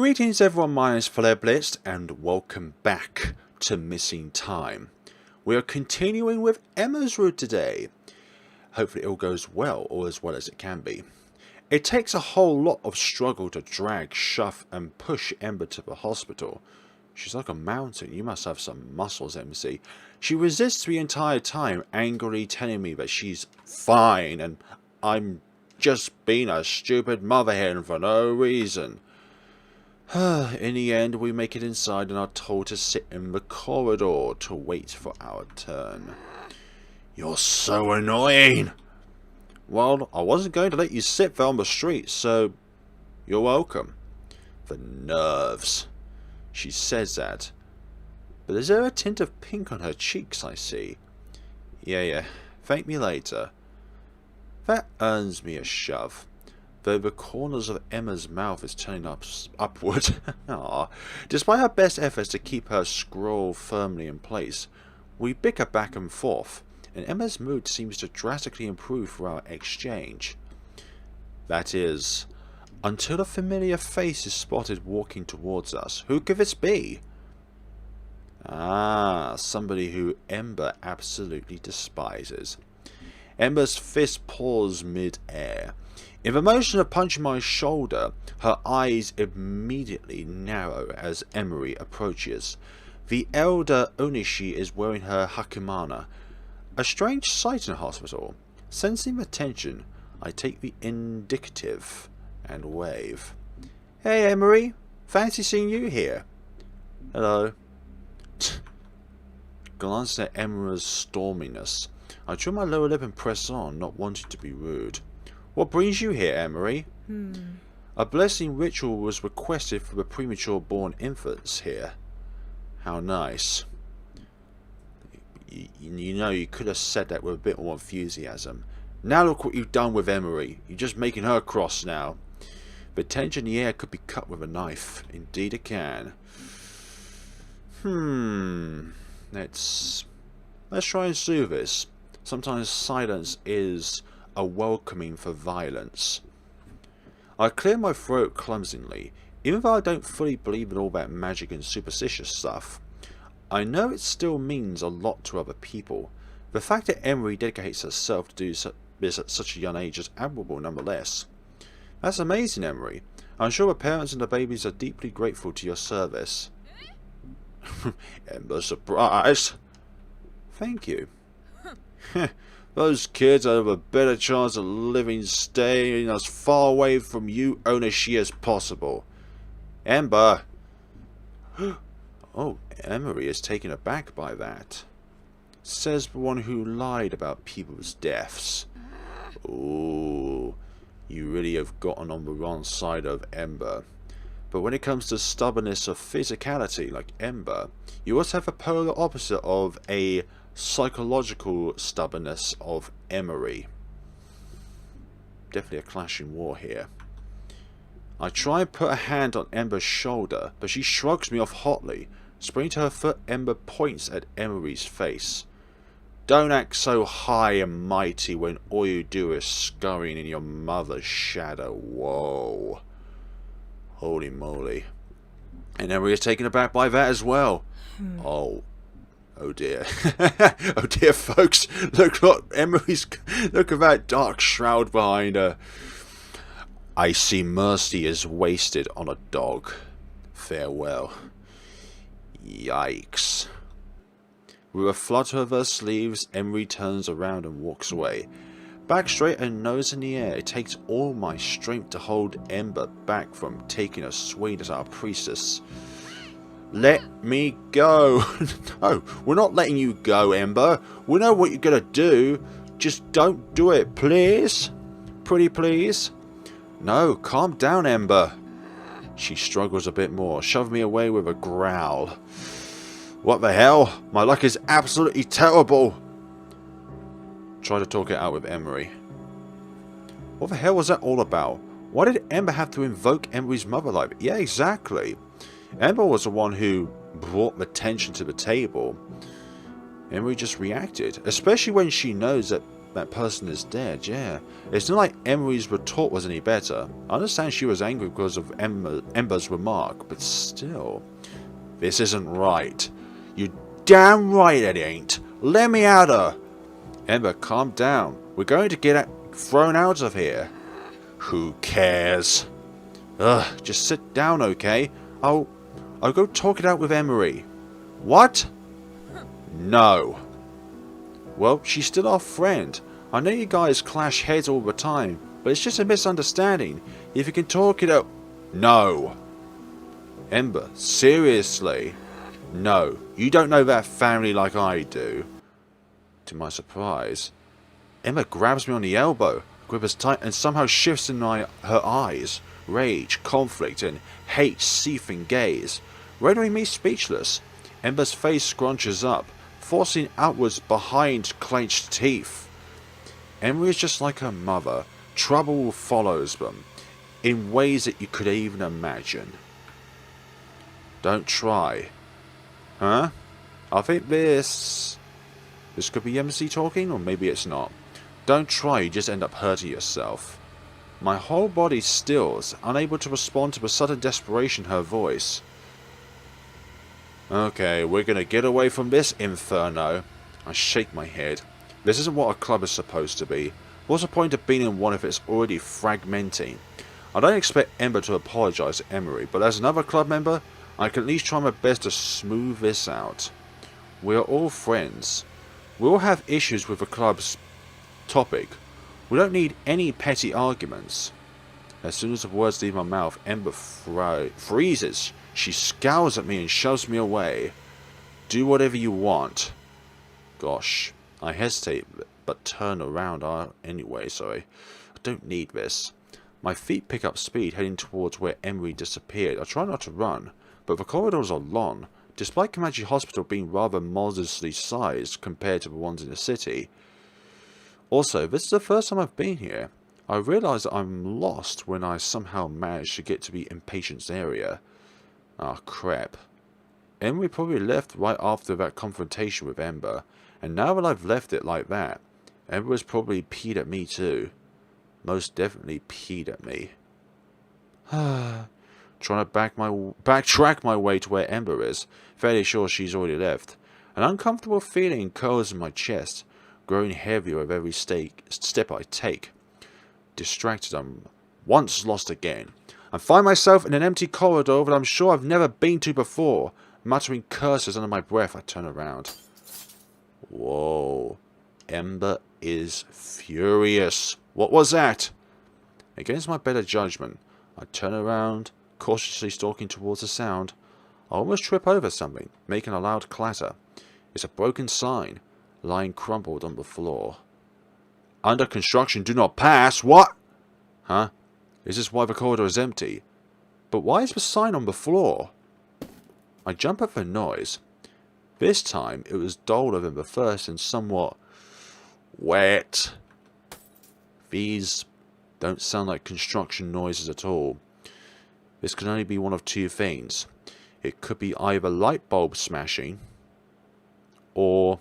Greetings everyone, my name is FlareBlitzed and welcome back to Missing Time. We are continuing with Emma's route today. Hopefully it all goes well, or as well as it can be. It takes a whole lot of struggle to drag, shove and push Ember to the hospital. She's like a mountain, you must have some muscles, MC. She resists the entire time, angrily telling me that she's fine and I'm just being a stupid mother hen for no reason. In the end, we make it inside and are told to sit in the corridor to wait for our turn. You're so annoying! Well, I wasn't going to let you sit there on the street, so you're welcome. The nerves. She says that. But is there a tint of pink on her cheeks, I see? Yeah. Thank me later. That earns me a shove. Though the corners of Emma's mouth is turning upward. Despite her best efforts to keep her scroll firmly in place, we bicker back and forth, and Emma's mood seems to drastically improve through our exchange. That is, until a familiar face is spotted walking towards us. Who could this be? Somebody who Ember absolutely despises. Ember's fist paws mid-air. In the motion of punching my shoulder, her eyes immediately narrow as Emery approaches. The elder Onishi is wearing her hakimana, a strange sight in a hospital. Sensing the tension, I take the indicative and wave. Hey Emery, fancy seeing you here. Hello. Glance at Emera's storminess. I trim my lower lip and press on, not wanting to be rude. What brings you here, Emery? A blessing ritual was requested for the premature born infants here. How nice. You know, you could have said that with a bit more enthusiasm. Now look what you've done with Emery. You're just making her cross now. The tension in the air could be cut with a knife. Indeed it can. Let's try and soothe this. Sometimes silence is a welcoming for violence. I clear my throat clumsily. Even though I don't fully believe in all that magic and superstitious stuff, I know it still means a lot to other people. The fact that Emery dedicates herself to do this at such a young age is admirable nonetheless. That's amazing, Emery. I'm sure the parents and the babies are deeply grateful to your service. Ember surprised. Thank you. Those kids have a better chance of living staying as far away from you Onishi as possible. Ember! Oh, Emery is taken aback by that. Says the one who lied about people's deaths. Ooh, you really have gotten on the wrong side of Ember. But when it comes to stubbornness of physicality like Ember, you also have a polar opposite of a psychological stubbornness of Emery. Definitely a clash in war here. I try and put a hand on Ember's shoulder, but she shrugs me off hotly. Springing to her foot, Ember points at Emery's face. Don't act so high and mighty when all you do is scurrying in your mother's shadow. Whoa. Holy moly. And Emery is taken aback by that as well. Oh dear. Oh dear, folks. Look at that dark shroud behind her. I see mercy is wasted on a dog. Farewell. Yikes. With a flutter of her sleeves, Emery turns around and walks away. Back straight and nose in the air, it takes all my strength to hold Ember back from taking a swing at our priestess. Let me go. No, we're not letting you go, Ember. We know what you're gonna do. Just don't do it, please. Pretty please. No, calm down, Ember. She struggles a bit more, shoving me away with a growl. What the hell? My luck is absolutely terrible. Try to talk it out with Emery. What the hell was that all about? Why did Ember have to invoke Emery's mother like that? Yeah, exactly. Ember was the one who brought the tension to the table. Emery just reacted, especially when she knows that that person is dead, yeah. It's not like Emery's retort was any better. I understand she was angry because of Ember's remark, but still. This isn't right. You damn right it ain't. Let me out of her. Ember, calm down. We're going to get thrown out of here. Who cares? Ugh, just sit down, okay? I'll go talk it out with Emery. What? No. Well, she's still our friend. I know you guys clash heads all the time, but it's just a misunderstanding. If you can talk it out... No. Ember, seriously? No, you don't know that family like I do. To my surprise, Ember grabs me on the elbow, grips tight, and somehow shifts in her eyes. Rage, conflict, and hate seething gaze, rendering me speechless. Ember's face scrunches up, forcing outwards behind clenched teeth. Emery is just like her mother. Trouble follows them, in ways that you could even imagine. Don't try. Huh? I think this could be MC talking, or maybe it's not. Don't try, you just end up hurting yourself. My whole body stills, unable to respond to the sudden desperation in her voice. Okay, we're gonna get away from this inferno. I shake my head. This isn't what a club is supposed to be. What's the point of being in one if it's already fragmenting? I don't expect Ember to apologise to Emery, but as another club member, I can at least try my best to smooth this out. We are all friends. We all have issues with the club's topic. We don't need any petty arguments. As soon as the words leave my mouth, Ember freezes. She scowls at me and shoves me away. Do whatever you want. Gosh, I hesitate, but turn around anyway, sorry. I don't need this. My feet pick up speed, heading towards where Emery disappeared. I try not to run, but the corridors are long. Despite Comanche Hospital being rather modestly sized compared to the ones in the city. Also, this is the first time I've been here. I realise that I'm lost when I somehow managed to get to the inpatient's area. Ah, crap. Emery probably left right after that confrontation with Ember, and now that I've left it like that, Ember has probably peed at me too. Most definitely peed at me. Trying to backtrack my way to where Ember is, fairly sure she's already left. An uncomfortable feeling curls in my chest, growing heavier with every step I take. Distracted, I'm once lost again. I find myself in an empty corridor that I'm sure I've never been to before. Muttering curses under my breath, I turn around. Whoa. Ember is furious. What was that? Against my better judgment, I turn around, cautiously stalking towards the sound. I almost trip over something, making a loud clatter. It's a broken sign, lying crumpled on the floor. Under construction, do not pass. What? Huh? Is this why the corridor is empty? But why is the sign on the floor? I jump at the noise. This time, it was duller than the first and somewhat wet. These don't sound like construction noises at all. This can only be one of two things. It could be either light bulb smashing, or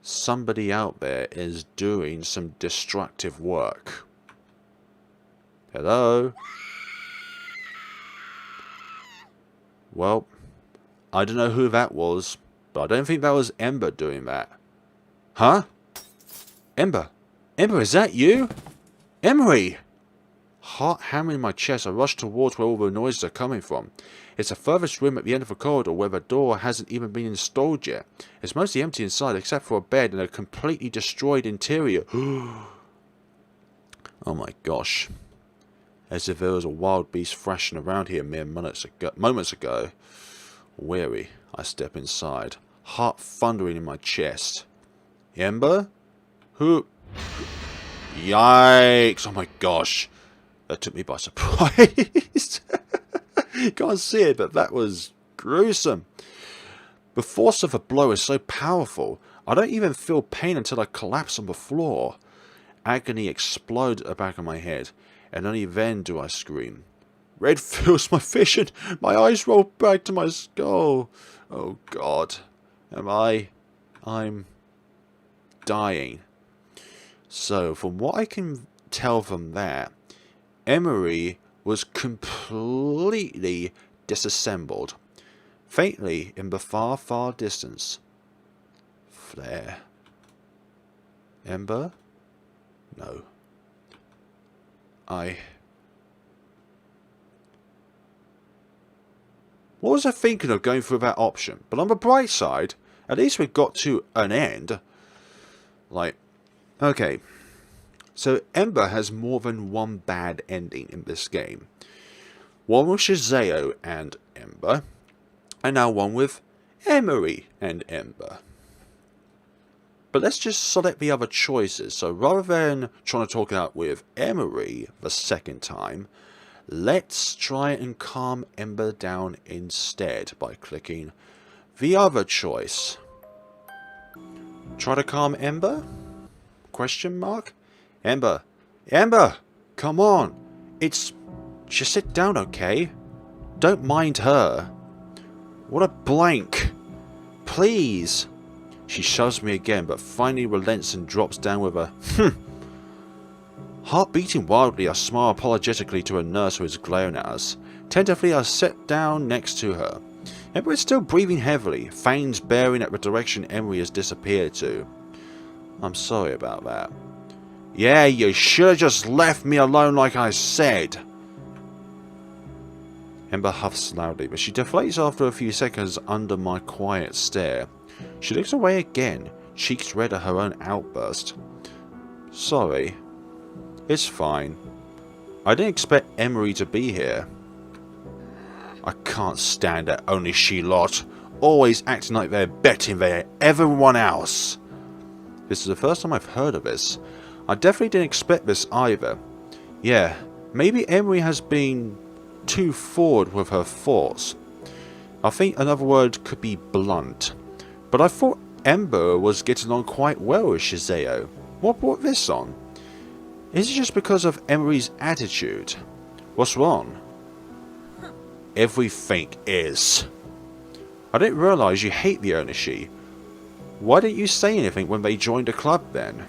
somebody out there is doing some destructive work. Hello? Well, I don't know who that was, but I don't think that was Ember doing that. Huh? Ember? Ember, is that you? Emery! Heart hammering my chest, I rush towards where all the noises are coming from. It's the furthest room at the end of the corridor where the door hasn't even been installed yet. It's mostly empty inside except for a bed and a completely destroyed interior. Oh my gosh. As if there was a wild beast thrashing around here mere moments ago. Weary, I step inside, heart thundering in my chest. Ember? Who? Yikes! Oh my gosh. That took me by surprise. You can't see it, but that was gruesome. The force of the blow is so powerful, I don't even feel pain until I collapse on the floor. Agony explodes at the back of my head, and only then do I scream. Red fills my vision. My eyes roll back to my skull. Oh God. I'm dying. So, from what I can tell from that, Emery was completely disassembled, faintly in the far, far distance. Flare. Ember? No. What was I thinking of going through that option? But on the bright side, at least we got to an end. Like, okay. So Ember has more than one bad ending in this game. One with Shazeo and Ember, and now one with Emery and Ember. But let's just select the other choices. So rather than trying to talk it out with Emery the second time, let's try and calm Ember down instead by clicking the other choice. Try to calm Ember? Question mark? Ember! Ember! Come on! Just sit down, okay? Don't mind her. What a blank! Please! She shoves me again, but finally relents and drops down with a Heart beating wildly, I smile apologetically to a nurse who is glaring at us. Tentatively, I sit down next to her. Ember is still breathing heavily, fangs bearing at the direction Emery has disappeared to. I'm sorry about that. Yeah, you should have just left me alone like I said. Ember huffs loudly, but she deflates after a few seconds under my quiet stare. She looks away again, cheeks red at her own outburst. Sorry. It's fine. I didn't expect Emery to be here. I can't stand that only she lot. Always acting like they're better than everyone else. This is the first time I've heard of this. I definitely didn't expect this either. Yeah, maybe Emery has been too forward with her thoughts. I think another word could be blunt. But I thought Ember was getting on quite well with Shazeo. What brought this on? Is it just because of Emery's attitude? What's wrong? Everything is. I didn't realise you hate the Onishi. Why didn't you say anything when they joined the club then?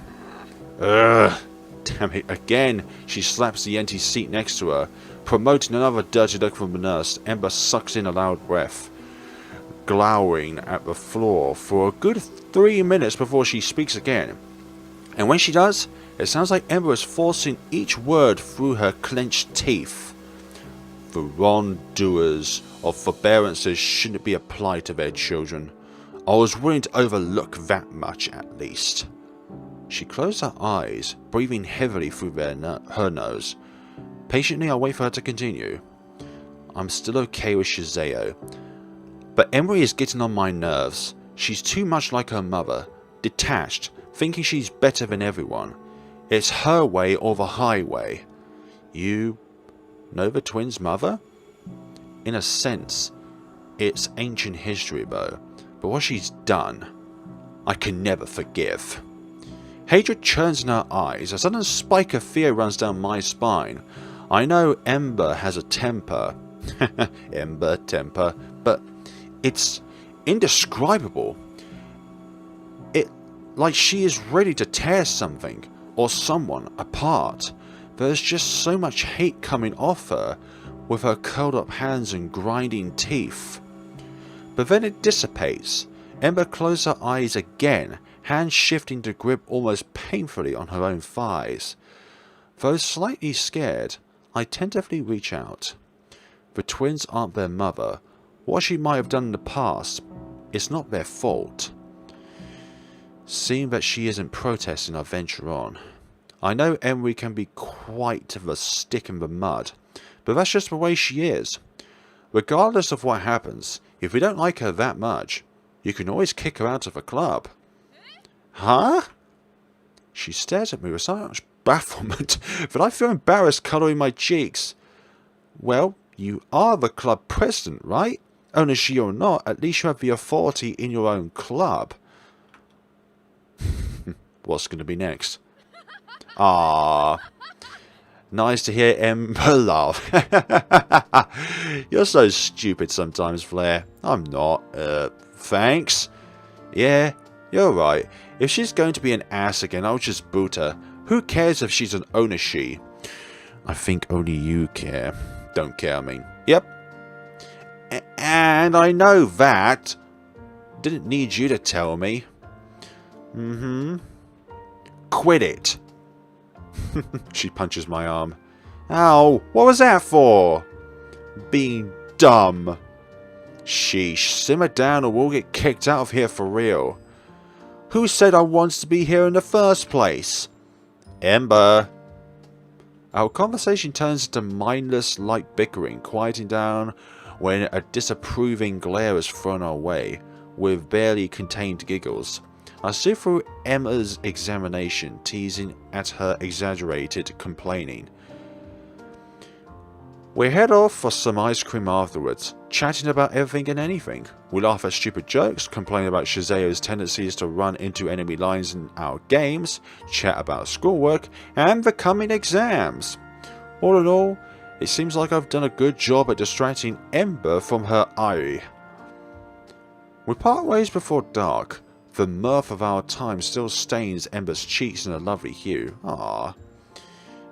Ugh. Damn it, again. She slaps the empty seat next to her, promoting another dirty look from the nurse. Ember sucks in a loud breath, glowering at the floor for a good 3 minutes before she speaks again. And when she does, it sounds like Ember is forcing each word through her clenched teeth. The wrongdoers of forbearances shouldn't be applied to their children. I was willing to overlook that much at least. She closed her eyes, breathing heavily through her nose. Patiently I wait for her to continue. I'm still okay with Shazeo, but Emery is getting on my nerves. She's too much like her mother, detached, thinking she's better than everyone. It's her way or the highway. You know the twins' mother? In a sense, it's ancient history though, but what she's done, I can never forgive. Hatred churns in her eyes. A sudden spike of fear runs down my spine. I know Ember has a temper. Ember temper. But it's indescribable. Like she is ready to tear something or someone apart. There's just so much hate coming off her with her curled up hands and grinding teeth. But then it dissipates. Ember closes her eyes again, hands shifting to grip almost painfully on her own thighs. Though slightly scared, I tentatively reach out. The twins aren't their mother. What she might have done in the past is not their fault. Seeing that she isn't protesting, I venture on. I know Emery can be quite the stick in the mud, but that's just the way she is. Regardless of what happens, if we don't like her that much, you can always kick her out of the club. Huh? She stares at me with so much bafflement that I feel embarrassed colouring my cheeks. Well, you are the club president, right? Onishi or not, at least you have the authority in your own club. What's going to be next? Ah, nice to hear Ember laugh. You're so stupid sometimes, Flare. I'm not. Thanks. Yeah, you're right. If she's going to be an ass again, I'll just boot her. Who cares if she's an owner she? I think only you care. Don't care, I mean. Yep. And I know that. Didn't need you to tell me. Quit it. She punches my arm. Ow, what was that for? Being dumb. Sheesh, simmer down or we'll get kicked out of here for real. Who said I wanted to be here in the first place? Ember. Our conversation turns into mindless light bickering, quieting down when a disapproving glare is thrown our way, with barely contained giggles. I see through Emma's examination, teasing at her exaggerated complaining. We head off for some ice cream afterwards, chatting about everything and anything. We laugh at stupid jokes, complain about Shazeo's tendencies to run into enemy lines in our games, chat about schoolwork, and the coming exams. All in all, it seems like I've done a good job at distracting Ember from her eye. We part ways before dark. The mirth of our time still stains Ember's cheeks in a lovely hue. Ah,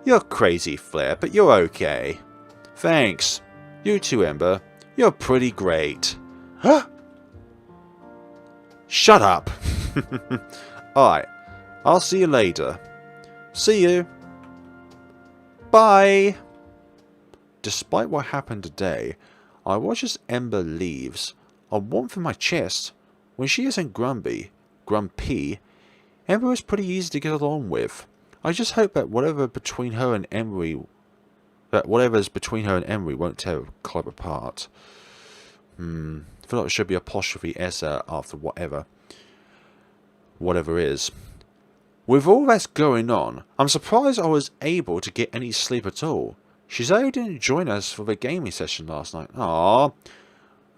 you're crazy, Flare, but you're okay. Thanks. You too, Ember. You're pretty great. Huh? Shut up. Alright. I'll see you later. See you. Bye. Despite what happened today, I watch as Ember leaves. A warmth in my chest. When she isn't grumpy, Ember is pretty easy to get along with. I just hope that whatever's between her and Emery won't tear Club apart. I feel like it should be apostrophe S after whatever is. With all that's going on, I'm surprised I was able to get any sleep at all. Shazeo didn't join us for the gaming session last night. Aww.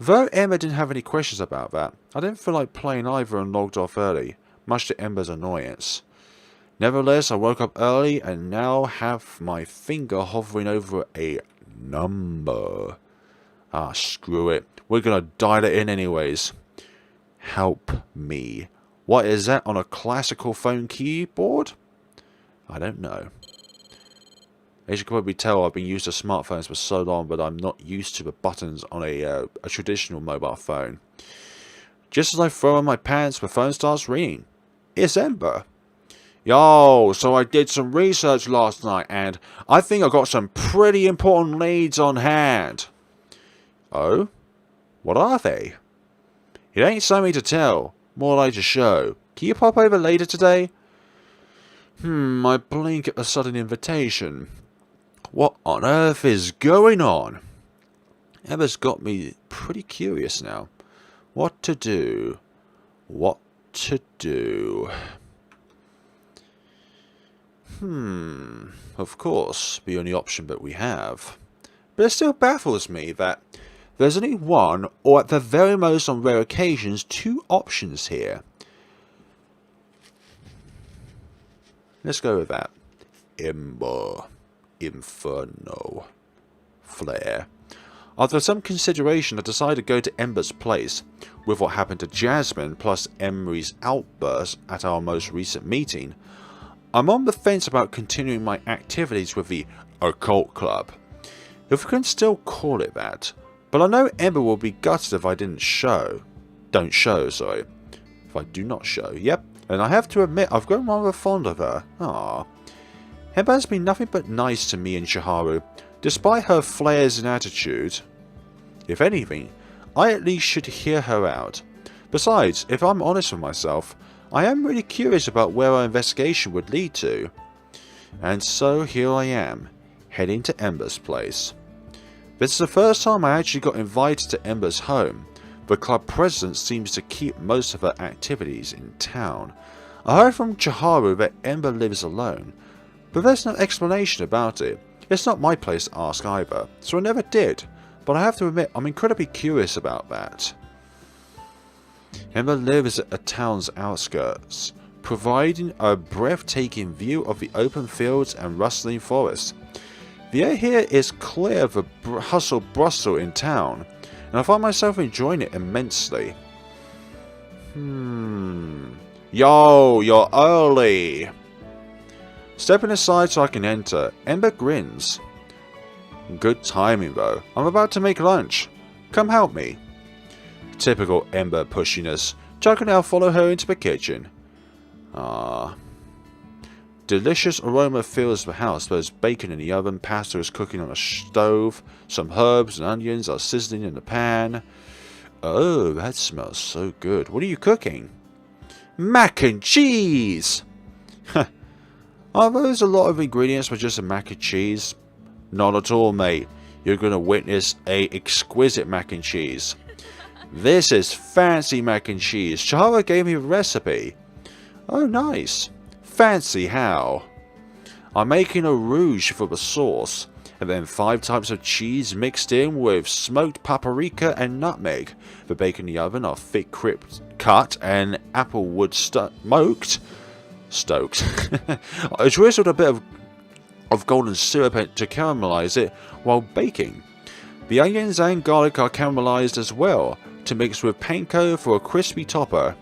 Though Emma didn't have any questions about that, I didn't feel like playing either and logged off early, much to Ember's annoyance. Nevertheless, I woke up early and now have my finger hovering over a number. Ah, screw it. We're gonna dial it in anyways. Help me. What is that on a classical phone keyboard? I don't know. As you can probably tell, I've been used to smartphones for so long, but I'm not used to the buttons on a traditional mobile phone. Just as I throw on my pants, the phone starts ringing. It's Ember. Yo, so I did some research last night, and I think I got some pretty important leads on hand. Oh? What are they? It ain't something to tell, more like to show. Can you pop over later today? I blink at a sudden invitation. What on earth is going on? Emma's got me pretty curious now. What to do? What to do? Of course, the only option that we have. But it still baffles me that there's only one, or at the very most on rare occasions, two options here. Let's go with that. Ember. Inferno. Flare. After some consideration, I decided to go to Ember's place. With what happened to Jasmine, plus Emery's outburst at our most recent meeting, I'm on the fence about continuing my activities with the occult club. If we can still call it that. But I know Ember will be gutted if I If I do not show. Yep. And I have to admit, I've grown rather fond of her. Aww. Ember has been nothing but nice to me and Chiharu, despite her flares and attitude. If anything, I at least should hear her out. Besides, if I'm honest with myself, I am really curious about where our investigation would lead to. And so here I am, heading to Ember's place. This is the first time I actually got invited to Ember's home. The club president seems to keep most of her activities in town. I heard from Chiharu that Ember lives alone, but there's no explanation about it. It's not my place to ask either, so I never did, but I have to admit I'm incredibly curious about that. Ember lives at a town's outskirts, providing a breathtaking view of the open fields and rustling forest. The air here is clear of the hustle-bustle in town, and I find myself enjoying it immensely. Yo, you're early! Stepping aside so I can enter, Ember grins. Good timing though, I'm about to make lunch. Come help me. Typical Ember pushiness. Chuck and I'll follow her into the kitchen. Delicious aroma fills the house. There's bacon in the oven, pasta is cooking on a stove, some herbs and onions are sizzling in the pan. Oh, that smells so good. What are you cooking? Mac and cheese! Are those a lot of ingredients for just a mac and cheese? Not at all, mate. You're going to witness a exquisite mac and cheese. This is fancy mac and cheese. Chihara gave me the recipe. Oh, nice. Fancy how? I'm making a rouge for the sauce, and then 5 types of cheese mixed in with smoked paprika and nutmeg. The bacon in the oven are thick cut and applewood stoked. I drizzled a bit of golden syrup to caramelize it while baking. The onions and garlic are caramelized as well, to mix with panko for a crispy topper.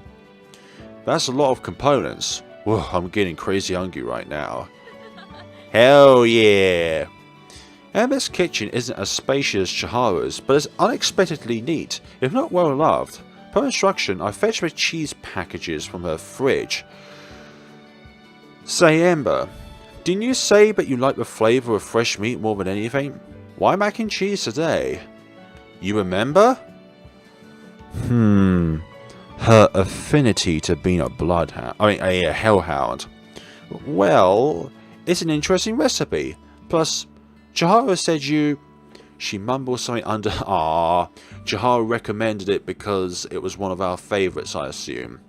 That's a lot of components. Whoa, I'm getting crazy hungry right now. Hell yeah! Ember's kitchen isn't as spacious as Chihara's, but is unexpectedly neat, if not well loved. Per instruction, I fetched the cheese packages from her fridge. Say, Ember, didn't you say that you like the flavour of fresh meat more than anything? Why mac and cheese today? You remember? Her affinity to being a bloodhound. A hellhound. Well, it's an interesting recipe. Plus, Chihara said you... She mumbled something under... Chihara recommended it because it was one of our favourites, I assume.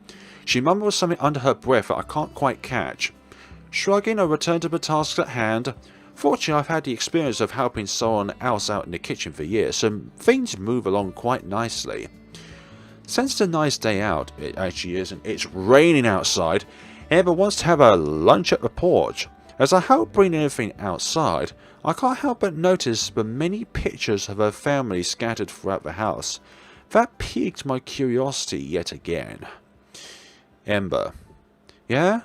She mumbled something under her breath that I can't quite catch. Shrugging, I returned to the task at hand. Fortunately, I've had the experience of helping someone else out in the kitchen for years, so things move along quite nicely. Since it's a nice day out, it actually is, and it's raining outside, Ember wants to have a lunch at the porch. As I help bring everything outside, I can't help but notice the many pictures of her family scattered throughout the house. That piqued my curiosity yet again. Ember. Yeah?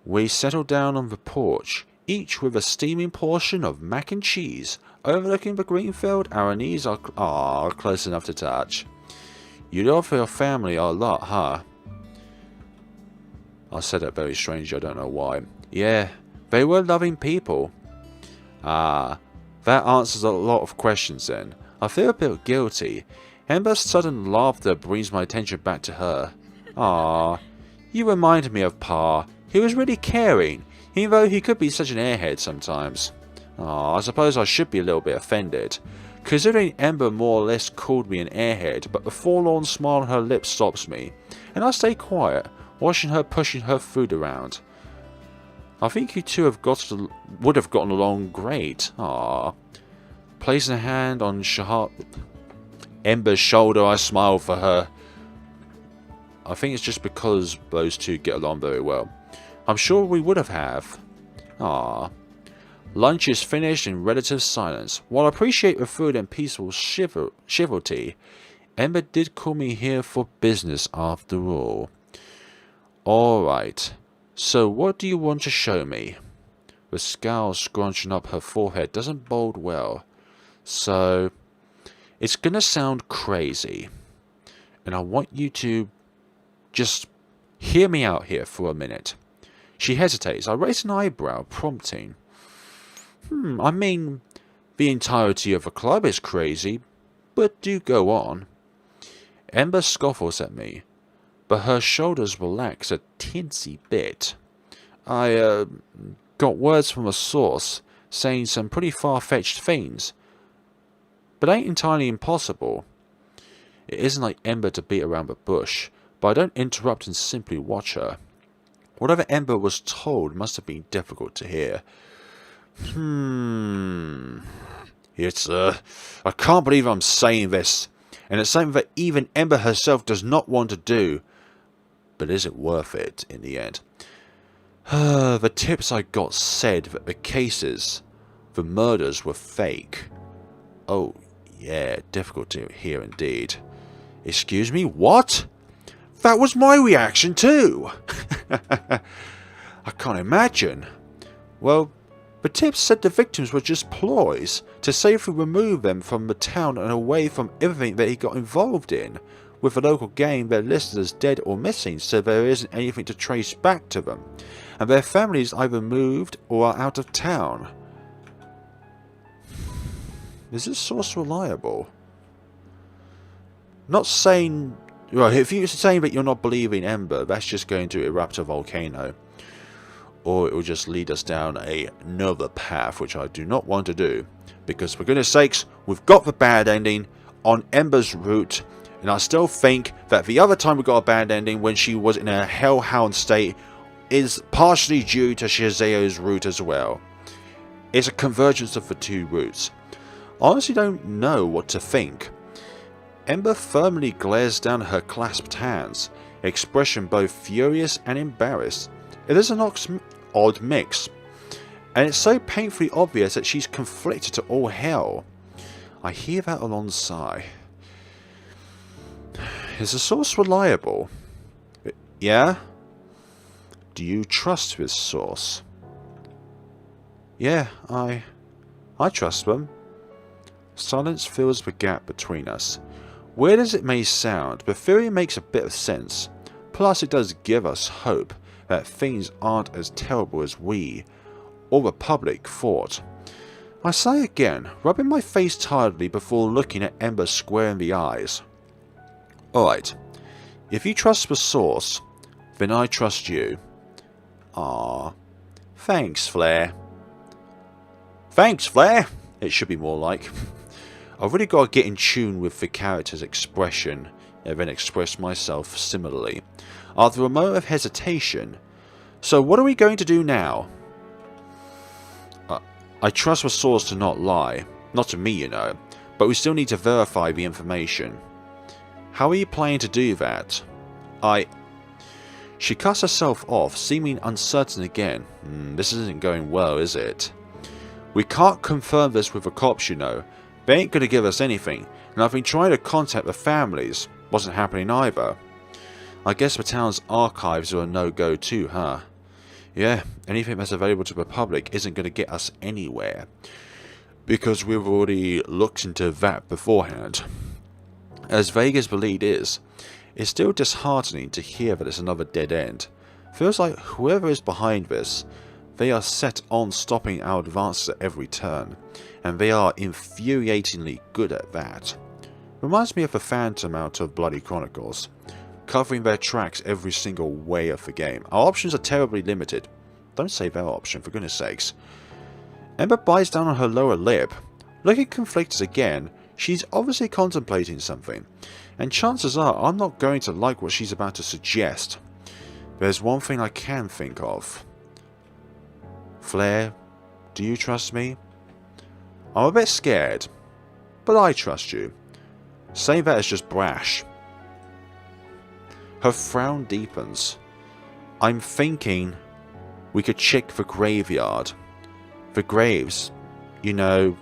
We settled down on the porch, each with a steaming portion of mac and cheese, overlooking the green field. Our knees are close enough to touch. You love your family a lot, huh? I said that very strangely, I don't know why. Yeah, they were loving people. That answers a lot of questions then. I feel a bit guilty. Ember's sudden laughter brings my attention back to her. You reminded me of Pa. He was really caring, even though he could be such an airhead sometimes. I suppose I should be a little bit offended, considering Ember more or less called me an airhead, but the forlorn smile on her lips stops me, and I stay quiet, watching her pushing her food around. I think you two would have gotten along great. Placing a hand on Ember's shoulder, I smile for her. I think it's just because those two get along very well. I'm sure we would have. Lunch is finished in relative silence. While I appreciate the food and peaceful chivalry, Ember did call me here for business after all. Alright, so what do you want to show me? The scowl scrunching up her forehead doesn't bode well. So, it's gonna sound crazy. And I want you to just hear me out here for a minute. She hesitates. I raise an eyebrow, prompting. I mean, the entirety of the club is crazy, but do go on. Ember scoffles at me, but her shoulders relax a teensy bit. I got words from a source saying some pretty far-fetched things, but ain't entirely impossible. It isn't like Ember to beat around the bush, but I don't interrupt and simply watch her. Whatever Ember was told must have been difficult to hear. It's, I can't believe I'm saying this, and it's something that even Ember herself does not want to do. But is it worth it in the end? The tips I got said that the murders were fake. Oh, yeah, difficult to hear indeed. Excuse me, what? That was my reaction too! I can't imagine. Well, the tips said the victims were just ploys to safely remove them from the town and away from everything that he got involved in. With the local gang, they're listed as dead or missing, so there isn't anything to trace back to them. And their families either moved or are out of town. Is this source reliable? Not saying... Right, if you're saying that you're not believing Ember, that's just going to erupt a volcano. Or it will just lead us down another path, which I do not want to do. Because for goodness sakes, we've got the bad ending on Ember's route. And I still think that the other time we got a bad ending, when she was in a hellhound state, is partially due to Shazeo's route as well. It's a convergence of the two routes. I honestly don't know what to think. Ember firmly glares down her clasped hands, expression both furious and embarrassed. It is an odd mix, and it's so painfully obvious that she's conflicted to all hell. I hear that a long sigh. Is the source reliable? Yeah? Do you trust this source? Yeah, I trust them. Silence fills the gap between us. Weird as it may sound, the theory makes a bit of sense. Plus it does give us hope that things aren't as terrible as we, or the public, thought. I say again, rubbing my face tiredly before looking at Ember square in the eyes. Alright, if you trust the source, then I trust you. Ah, thanks, Flare. Thanks, Flare! It should be more like. I've really got to get in tune with the character's expression and then express myself similarly. After a moment of hesitation, so what are we going to do now? I trust the source to not lie. Not to me, you know, but we still need to verify the information. How are you planning to do that? She cuts herself off, seeming uncertain again. This isn't going well, is it? We can't confirm this with the cops, you know. They ain't gonna give us anything, and I've been trying to contact the families. Wasn't happening either. I guess the town's archives are a no-go too, huh? Yeah, anything that's available to the public isn't gonna get us anywhere. Because we've already looked into that beforehand. As vague as the lead is, it's still disheartening to hear that it's another dead end. Feels like whoever is behind this, they are set on stopping our advances at every turn, and they are infuriatingly good at that. Reminds me of the Phantom out of Bloody Chronicles, covering their tracks every single way of the game. Our options are terribly limited. Don't say their option, for goodness sakes. Ember bites down on her lower lip. Looking conflicted again, she's obviously contemplating something, and chances are I'm not going to like what she's about to suggest. There's one thing I can think of. Flare, do you trust me? I'm a bit scared, but I trust you. Saying that is just brash. Her frown deepens. I'm thinking we could check the graveyard. The graves, you know,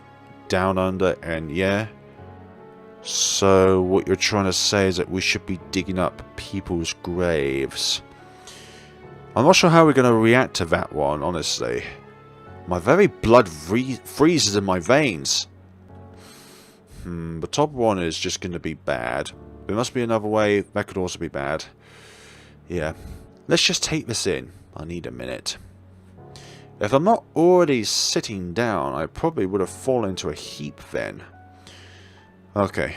down under, and yeah. So what you're trying to say is that we should be digging up people's graves. I'm not sure how we're going to react to that one, honestly. My very blood freezes in my veins. The top one is just going to be bad. There must be another way that could also be bad. Yeah. Let's just take this in. I need a minute. If I'm not already sitting down, I probably would have fallen into a heap then. Okay.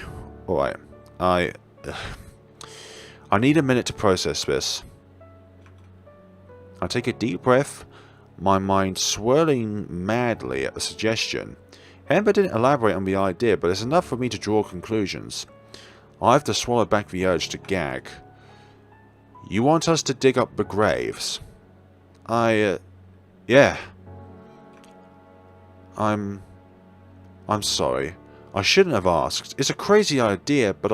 Alright. I need a minute to process this. I take a deep breath, my mind swirling madly at the suggestion. Ember didn't elaborate on the idea, but it's enough for me to draw conclusions. I have to swallow back the urge to gag. You want us to dig up the graves? Yeah. I'm sorry. I shouldn't have asked. It's a crazy idea, but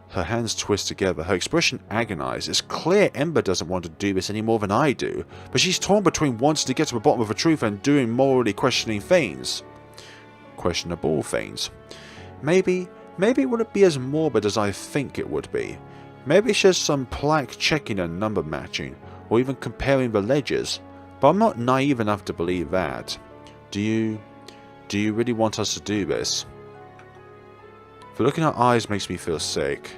Her hands twist together, her expression agonized. It's clear Ember doesn't want to do this any more than I do, but she's torn between wanting to get to the bottom of the truth and doing morally questioning things. Questionable things. Maybe it wouldn't be as morbid as I think it would be. Maybe it's just some plaque checking and number matching, or even comparing the ledgers, but I'm not naive enough to believe that. Do you really want us to do this? The look in her eyes makes me feel sick.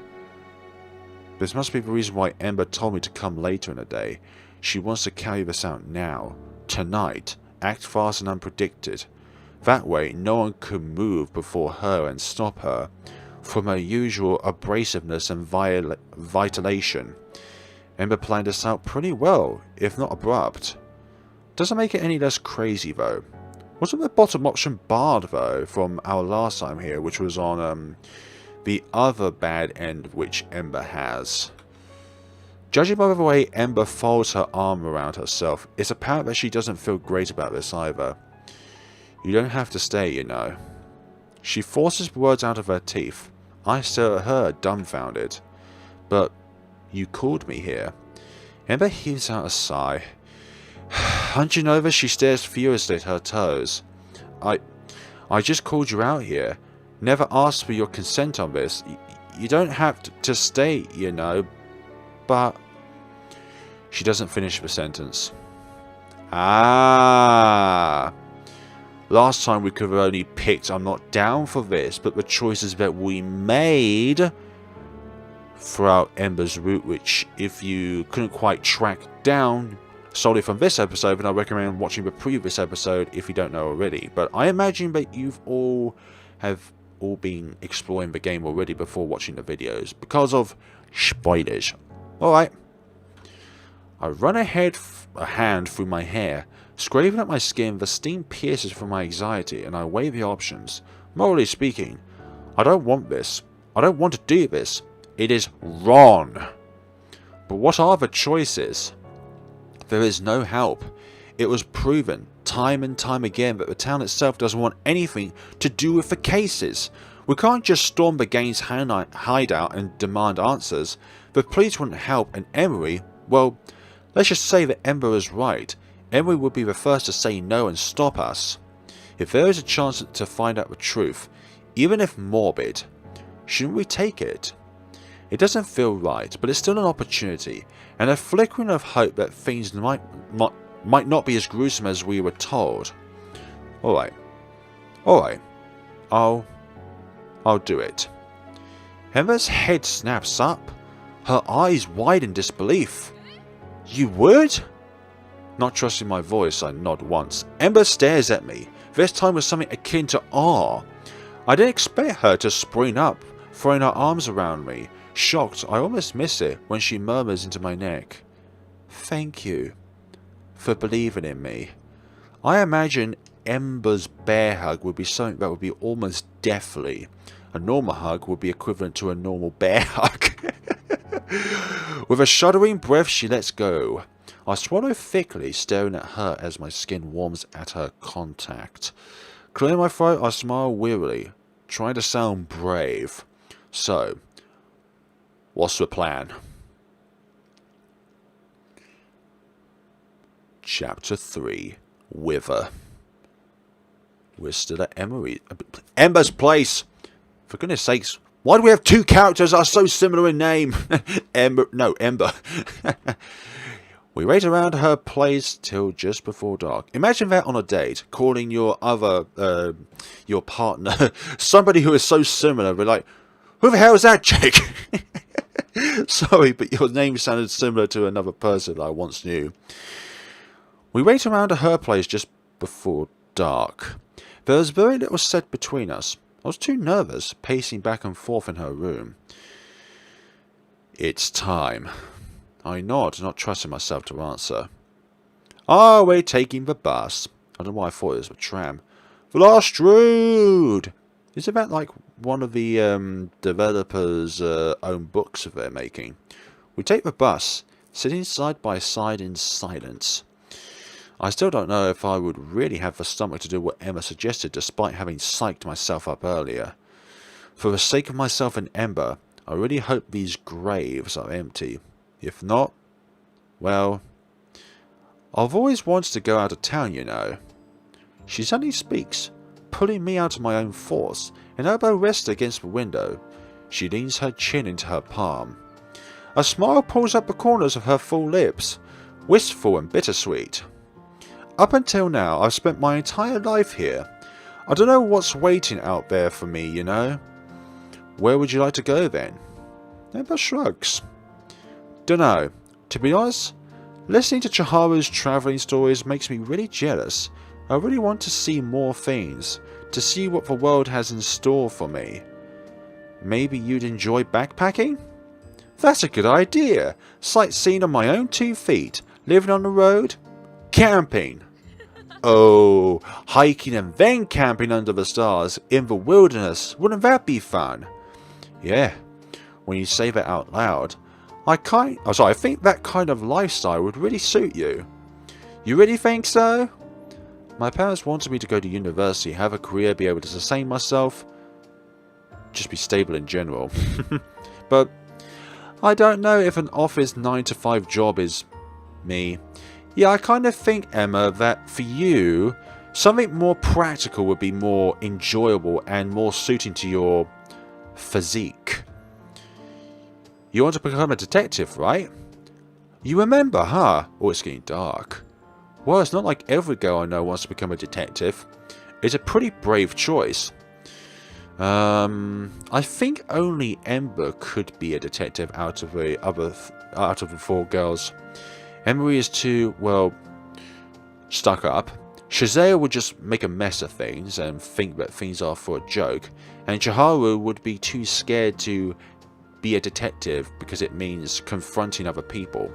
This must be the reason why Ember told me to come later in the day. She wants to carry this out now, tonight, act fast and unpredicted. That way, no one can move before her and stop her from her usual abrasiveness and vitalation. Ember planned this out pretty well, if not abrupt. Doesn't make it any less crazy though. Wasn't the bottom option barred though from our last time here, which was on the other bad end which Ember has? Judging by the way Ember folds her arm around herself, it's apparent that she doesn't feel great about this either. You don't have to stay, you know. She forces words out of her teeth. I stare at her, dumbfounded. But you called me here. Ember heaves out a sigh. Hunching over, she stares furiously at her toes. I just called you out here. Never asked for your consent on this. You don't have to stay, you know. But... She doesn't finish the sentence. Ah. Last time we could have only picked I'm not down for this, but the choices that we made throughout Ember's route, which if you couldn't quite track down solely from this episode, then I recommend watching the previous episode if you don't know already. But I imagine that you've all been exploring the game already before watching the videos because of spoilers. Alright. I run a hand through my hair, scraping at my skin. The steam pierces from my anxiety, and I weigh the options. Morally speaking, I don't want this. I don't want to do this. It is wrong. But what are the choices? There is no help. It was proven time and time again that the town itself doesn't want anything to do with the cases. We can't just storm the gang's hideout and demand answers. The police wouldn't help, and Emery, well, let's just say that Ember is right. Emery would be the first to say no and stop us. If there is a chance to find out the truth, even if morbid, shouldn't we take it? It doesn't feel right, but it's still an opportunity, and a flickering of hope that things might not be as gruesome as we were told. Alright. I'll do it. Ember's head snaps up, her eyes wide in disbelief. You would? Not trusting my voice, I nod once. Ember stares at me, this time with something akin to awe. I didn't expect her to spring up, throwing her arms around me. Shocked, I almost miss it when she murmurs into my neck. Thank you for believing in me. I imagine Ember's bear hug would be something that would be almost deathly. A normal hug would be equivalent to a normal bear hug. With a shuddering breath, she lets go. I swallow thickly, staring at her as my skin warms at her contact. Clearing my throat, I smile wearily, trying to sound brave. So, what's the plan? Chapter 3. Wither. We're still at Ember's place! For goodness sakes, why do we have two characters that are so similar in name? Ember. We wait around her place till just before dark. Imagine that on a date, calling your partner, somebody who is so similar, but like, who the hell is that chick? Sorry, but your name sounded similar to another person I once knew. We wait around her place just before dark. There was very little said between us. I was too nervous, pacing back and forth in her room. It's time. I nod, not trusting myself to answer. Oh, we're taking the bus. I don't know why I thought it was a tram. The last road! Isn't that like one of the developers' own books that they're making? We take the bus, sitting side by side in silence. I still don't know if I would really have the stomach to do what Emma suggested, despite having psyched myself up earlier. For the sake of myself and Ember, I really hope these graves are empty. If not, well, I've always wanted to go out of town, you know. She suddenly speaks, pulling me out of my own force, an elbow rests against the window. She leans her chin into her palm. A smile pulls up the corners of her full lips. wistful and bittersweet. Up until now, I've spent my entire life here. I don't know what's waiting out there for me, you know. Where would you like to go then? Ember shrugs. Dunno. To be honest, listening to Chiharu's travelling stories makes me really jealous. I really want to see more things, to see what the world has in store for me. Maybe you'd enjoy backpacking? That's a good idea. Sightseeing on my own 2 feet, living on the road, camping. Oh, hiking and then camping under the stars in the wilderness. Wouldn't that be fun? Yeah, when you say that out loud, I think that kind of lifestyle would really suit you. You really think so? My parents wanted me to go to university, have a career, be able to sustain myself, just be stable in general. But I don't know if an office 9-to-5 job is me. Yeah, I kind of think, Emma, that for you, something more practical would be more enjoyable and more suiting to your physique. You want to become a detective, right? You remember, huh? Oh, it's getting dark. Well, it's not like every girl I know wants to become a detective. It's a pretty brave choice. I think only Ember could be a detective out of the 4 girls. Emery is too, well, stuck up. Shazaya would just make a mess of things and think that things are for a joke. And Chiharu would be too scared to be a detective because it means confronting other people.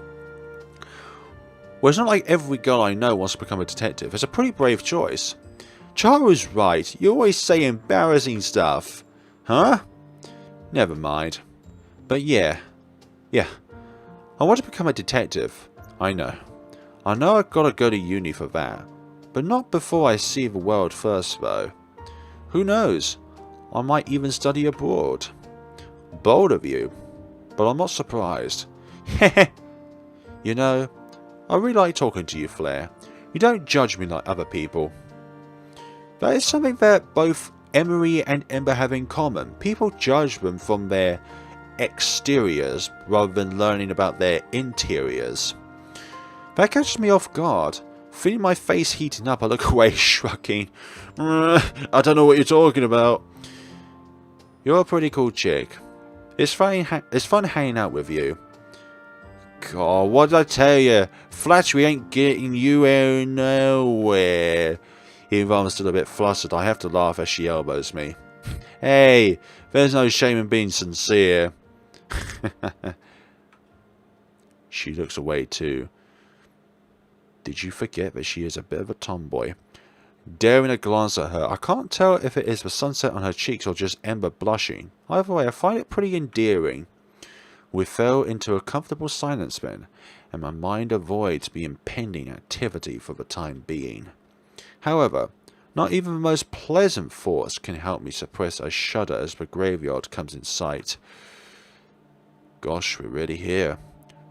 Well, it's not like every girl I know wants to become a detective. It's a pretty brave choice. Chiharu's right. You always say embarrassing stuff. Huh? Never mind. But yeah. I want to become a detective. I know I've got to go to uni for that. But not before I see the world first, though. Who knows? I might even study abroad. Bold of you. But I'm not surprised. You know, I really like talking to you, Flare. You don't judge me like other people. That is something that both Emery and Ember have in common. People judge them from their exteriors rather than learning about their interiors. That catches me off guard. Feeling my face heating up, I look away, shrugging. I don't know what you're talking about. You're a pretty cool chick. It's fun hanging out with you. God, what did I tell you? Flattery ain't getting you nowhere. Even though I'm still a bit flustered, I have to laugh as she elbows me. Hey, there's no shame in being sincere. She looks away too. Did you forget that she is a bit of a tomboy? Daring a glance at her, I can't tell if it is the sunset on her cheeks or just Ember blushing. Either way, I find it pretty endearing. We fell into a comfortable silence then, and my mind avoids the impending activity for the time being. However, not even the most pleasant thoughts can help me suppress a shudder as the graveyard comes in sight. Gosh, we're really here.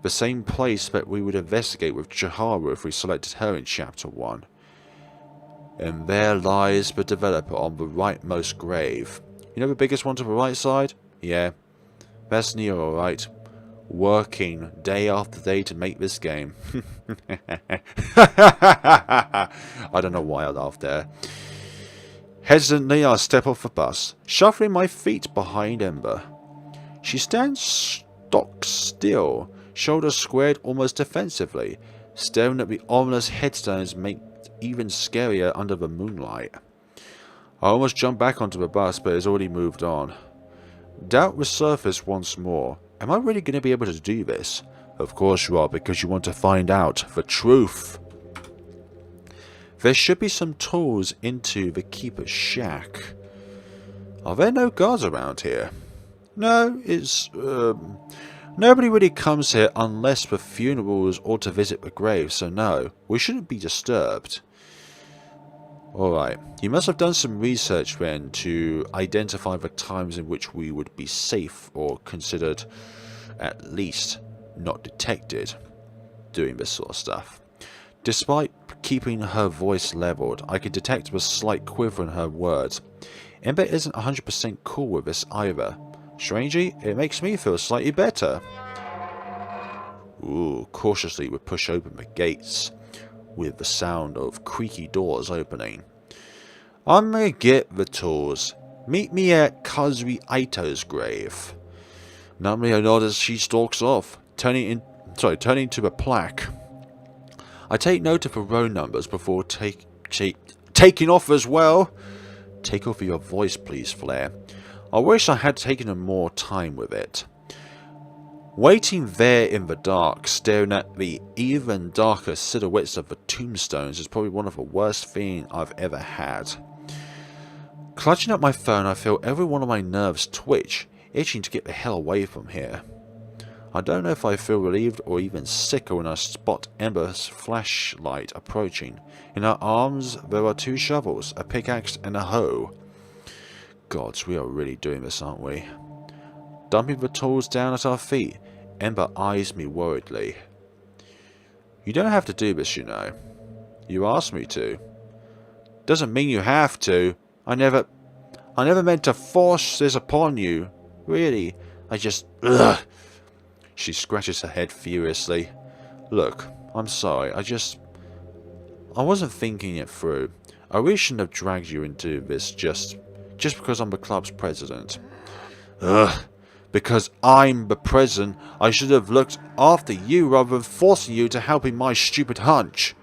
The same place that we would investigate with Chiharu if we selected her in Chapter 1. And there lies the developer on the rightmost grave. You know the biggest one to the right side? Yeah. That's Neo, alright. Working day after day to make this game. I don't know why I laughed there. Hesitantly, I step off the bus, shuffling my feet behind Ember. She stands stock still, shoulders squared almost defensively, staring at the ominous headstones made even scarier under the moonlight. I almost jumped back onto the bus, but it's already moved on. Doubt resurfaced once more. Am I really going to be able to do this? Of course you are, because you want to find out the truth. There should be some tools into the keeper's shack. Are there no guards around here? No, it's... Nobody really comes here unless for funerals or to visit the grave, so no, we shouldn't be disturbed. Alright, you must have done some research then to identify the times in which we would be safe or considered, at least, not detected doing this sort of stuff. Despite keeping her voice leveled, I could detect a slight quiver in her words. Ember isn't 100% cool with this either. Strangely, it makes me feel slightly better. Ooh, cautiously we push open the gates with the sound of creaky doors opening. I'm gonna get the tools. Meet me at Kazri Aito's grave. Numbly I nod as she stalks off, turning to the plaque. I take note of the row numbers before taking off as well. Take off your voice, please, Flare. I wish I had taken more time with it. Waiting there in the dark, staring at the even darker silhouettes of the tombstones is probably one of the worst feelings I've ever had. Clutching at my phone, I feel every one of my nerves twitch, itching to get the hell away from here. I don't know if I feel relieved or even sicker when I spot Ember's flashlight approaching. In her arms there are 2 shovels, a pickaxe and a hoe. Gods, we are really doing this, aren't we? Dumping the tools down at our feet, Ember eyes me worriedly. You don't have to do this, you know. You asked me to. Doesn't mean you have to. I never meant to force this upon you. Really, I just... Ugh. She scratches her head furiously. Look, I'm sorry, I wasn't thinking it through. I really shouldn't have dragged you into this just because I'm the club's president. Ugh. Because I'm the president, I should have looked after you rather than forcing you to help in my stupid hunch.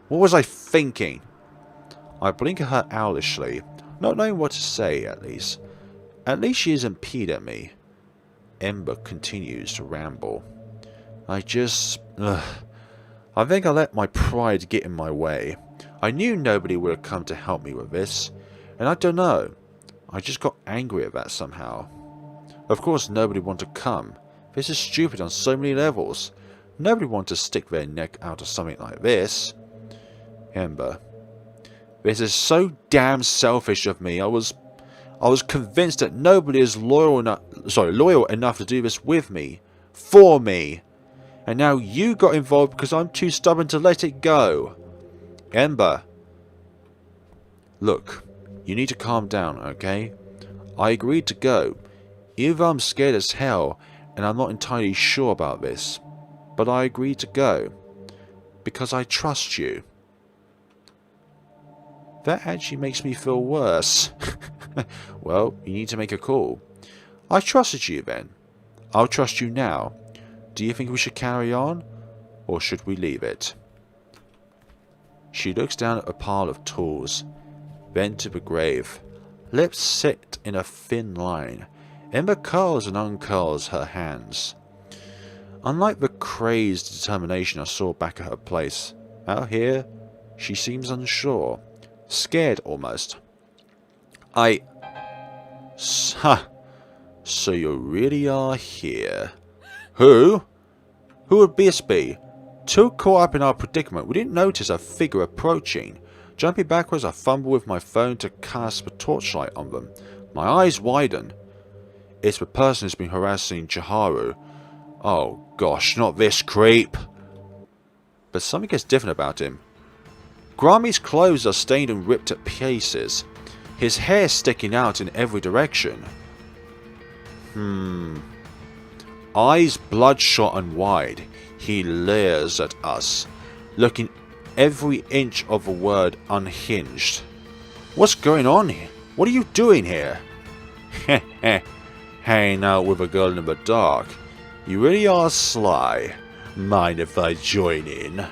What was I thinking? I blink at her owlishly, not knowing what to say at least. At least she isn't peed at me. Ember continues to ramble. I think I let my pride get in my way. I knew nobody would have come to help me with this, and I don't know. I just got angry at that somehow. Of course nobody wanted to come. This is stupid on so many levels. Nobody wanted to stick their neck out of something like this. Ember. This is so damn selfish of me. I was convinced that nobody is loyal enough to do this with me. For me. And now you got involved because I'm too stubborn to let it go. Ember. Look, you need to calm down, okay? I agreed to go. Even though I'm scared as hell and I'm not entirely sure about this. But I agreed to go. Because I trust you. That actually makes me feel worse. Well, you need to make a call. I trusted you then. I'll trust you now. Do you think we should carry on? Or should we leave it? She looks down at a pile of tools. Then to the grave. Lips sit in a thin line. Ember curls and uncurls her hands. Unlike the crazed determination I saw back at her place, out here, she seems unsure. Scared almost. So you really are here. Who? Who would this be? Too caught up in our predicament, we didn't notice a figure approaching. Jumping backwards, I fumble with my phone to cast the torchlight on them. My eyes widen. It's the person who's been harassing Chiharu. Oh gosh, not this creep. But something is different about him. Grami's clothes are stained and ripped at pieces. His hair sticking out in every direction. Eyes bloodshot and wide. He leers at us, looking every inch of a word unhinged. What's going on here? What are you doing here? Hanging out with a girl in the dark. You really are sly. Mind if I join in?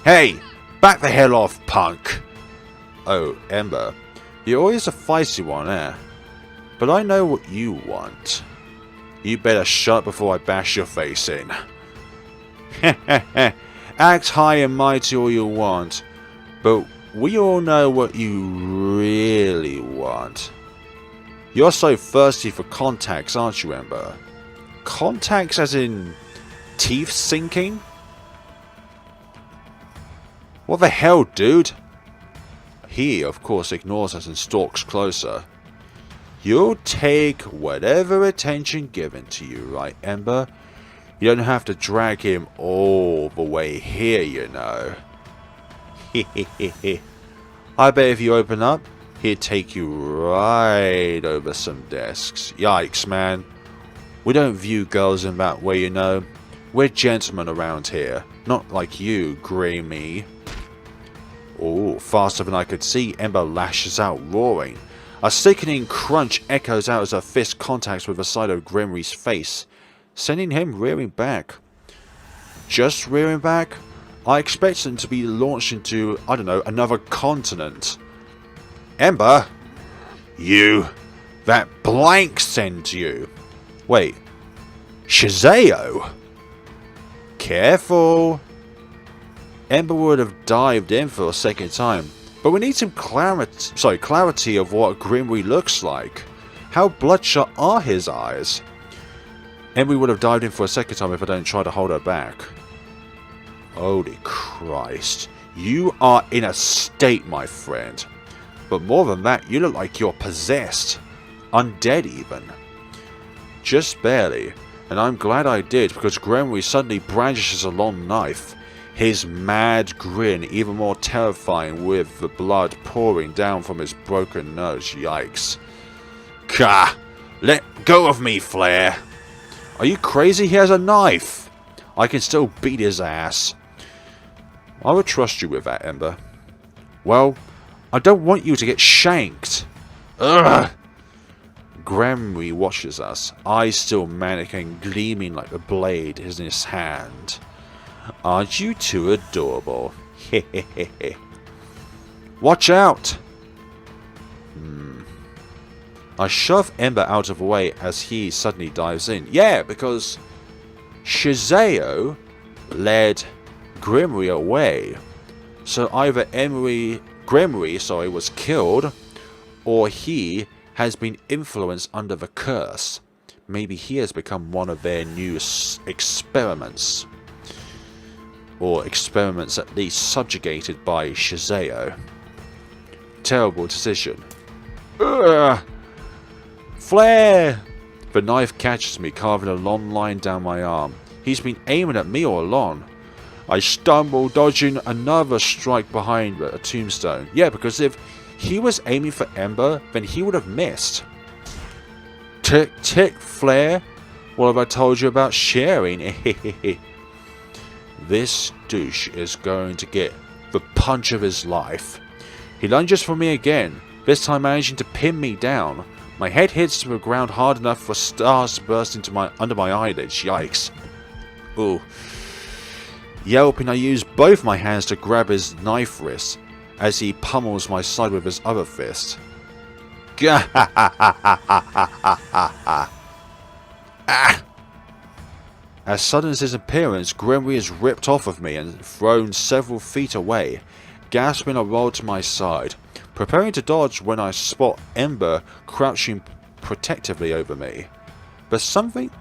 Hey! Back the hell off, punk! Oh, Ember. You're always a feisty one, eh? But I know what you want. You better shut up before I bash your face in. Act high and mighty all you want, but we all know what you really want. You're so thirsty for contacts, aren't you, Ember? Contacts as in teeth sinking? What the hell, dude? He, of course, ignores us and stalks closer. You'll take whatever attention given to you, right, Ember? You don't have to drag him all the way here, you know. I bet if you open up, he'd take you right over some desks. Yikes, man. We don't view girls in that way, you know. We're gentlemen around here. Not like you, Grimmy. Oh, faster than I could see, Ember lashes out, roaring. A sickening crunch echoes out as her fist contacts with the side of Grimry's face, sending him rearing back. Just rearing back? I expect him to be launched into, I don't know, another continent. Ember? You! That blank sent you! Wait. Shazeo? Careful! Ember would have dived in for a second time, but we need some clarity of what Grimry looks like. How bloodshot are his eyes? Ember would have dived in for a second time if I don't try to hold her back. Holy Christ. You are in a state, my friend. But more than that, you look like you're possessed. Undead even. Just barely. And I'm glad I did, because Grimry suddenly brandishes a long knife. His mad grin even more terrifying with the blood pouring down from his broken nose. Yikes. Gah! Let go of me, Flare! Are you crazy? He has a knife! I can still beat his ass. I would trust you with that, Ember. Well, I don't want you to get shanked. Ugh! Grimry watches us, eyes still manic and gleaming like the blade is in his hand. Aren't you too adorable? Hehehe. Watch out! I shove Ember out of the way as he suddenly dives in. Yeah, because Shazeo led Grimry away. So either Grimry was killed, or he has been influenced under the curse. Maybe he has become one of their new experiments. Or experiments at least subjugated by Shazeo. Terrible decision. Ugh! Flare! The knife catches me, carving a long line down my arm. He's been aiming at me all along. I stumble, dodging another strike behind a tombstone. Yeah, because if he was aiming for Ember, then he would have missed. Tick, tick, Flare. What have I told you about sharing? This douche is going to get the punch of his life. He lunges for me again, this time managing to pin me down. My head hits the ground hard enough for stars to burst under my eyelids. Yikes. Ooh. Yelping, I use both my hands to grab his knife wrist as he pummels my side with his other fist. As sudden as his appearance, Grimry is ripped off of me and thrown several feet away. Gasping, I roll to my side, preparing to dodge when I spot Ember crouching protectively over me. But something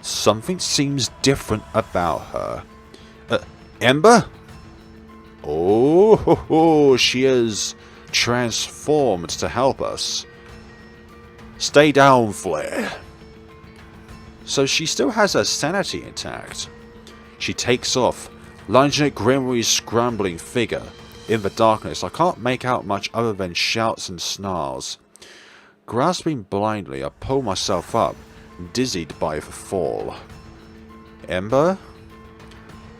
seems different about her. Ember? Oh, she is transformed to help us. Stay down, Flare. So she still has her sanity intact. She takes off, lunging at Grimry's scrambling figure. In the darkness, I can't make out much other than shouts and snarls. Grasping blindly, I pull myself up, dizzied by the fall. Ember?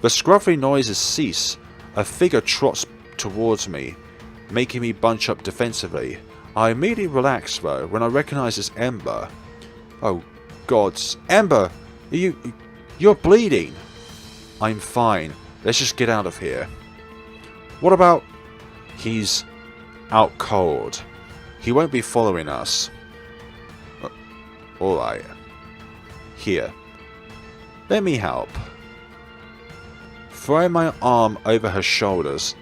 The scruffy noises cease. A figure trots towards me, making me bunch up defensively. I immediately relax, though, when I recognize it's Ember. Oh, gods. Ember! You're bleeding! I'm fine. Let's just get out of here. What about... He's out cold. He won't be following us. Alright. Here. Let me help. Throwing my arm over her shoulders,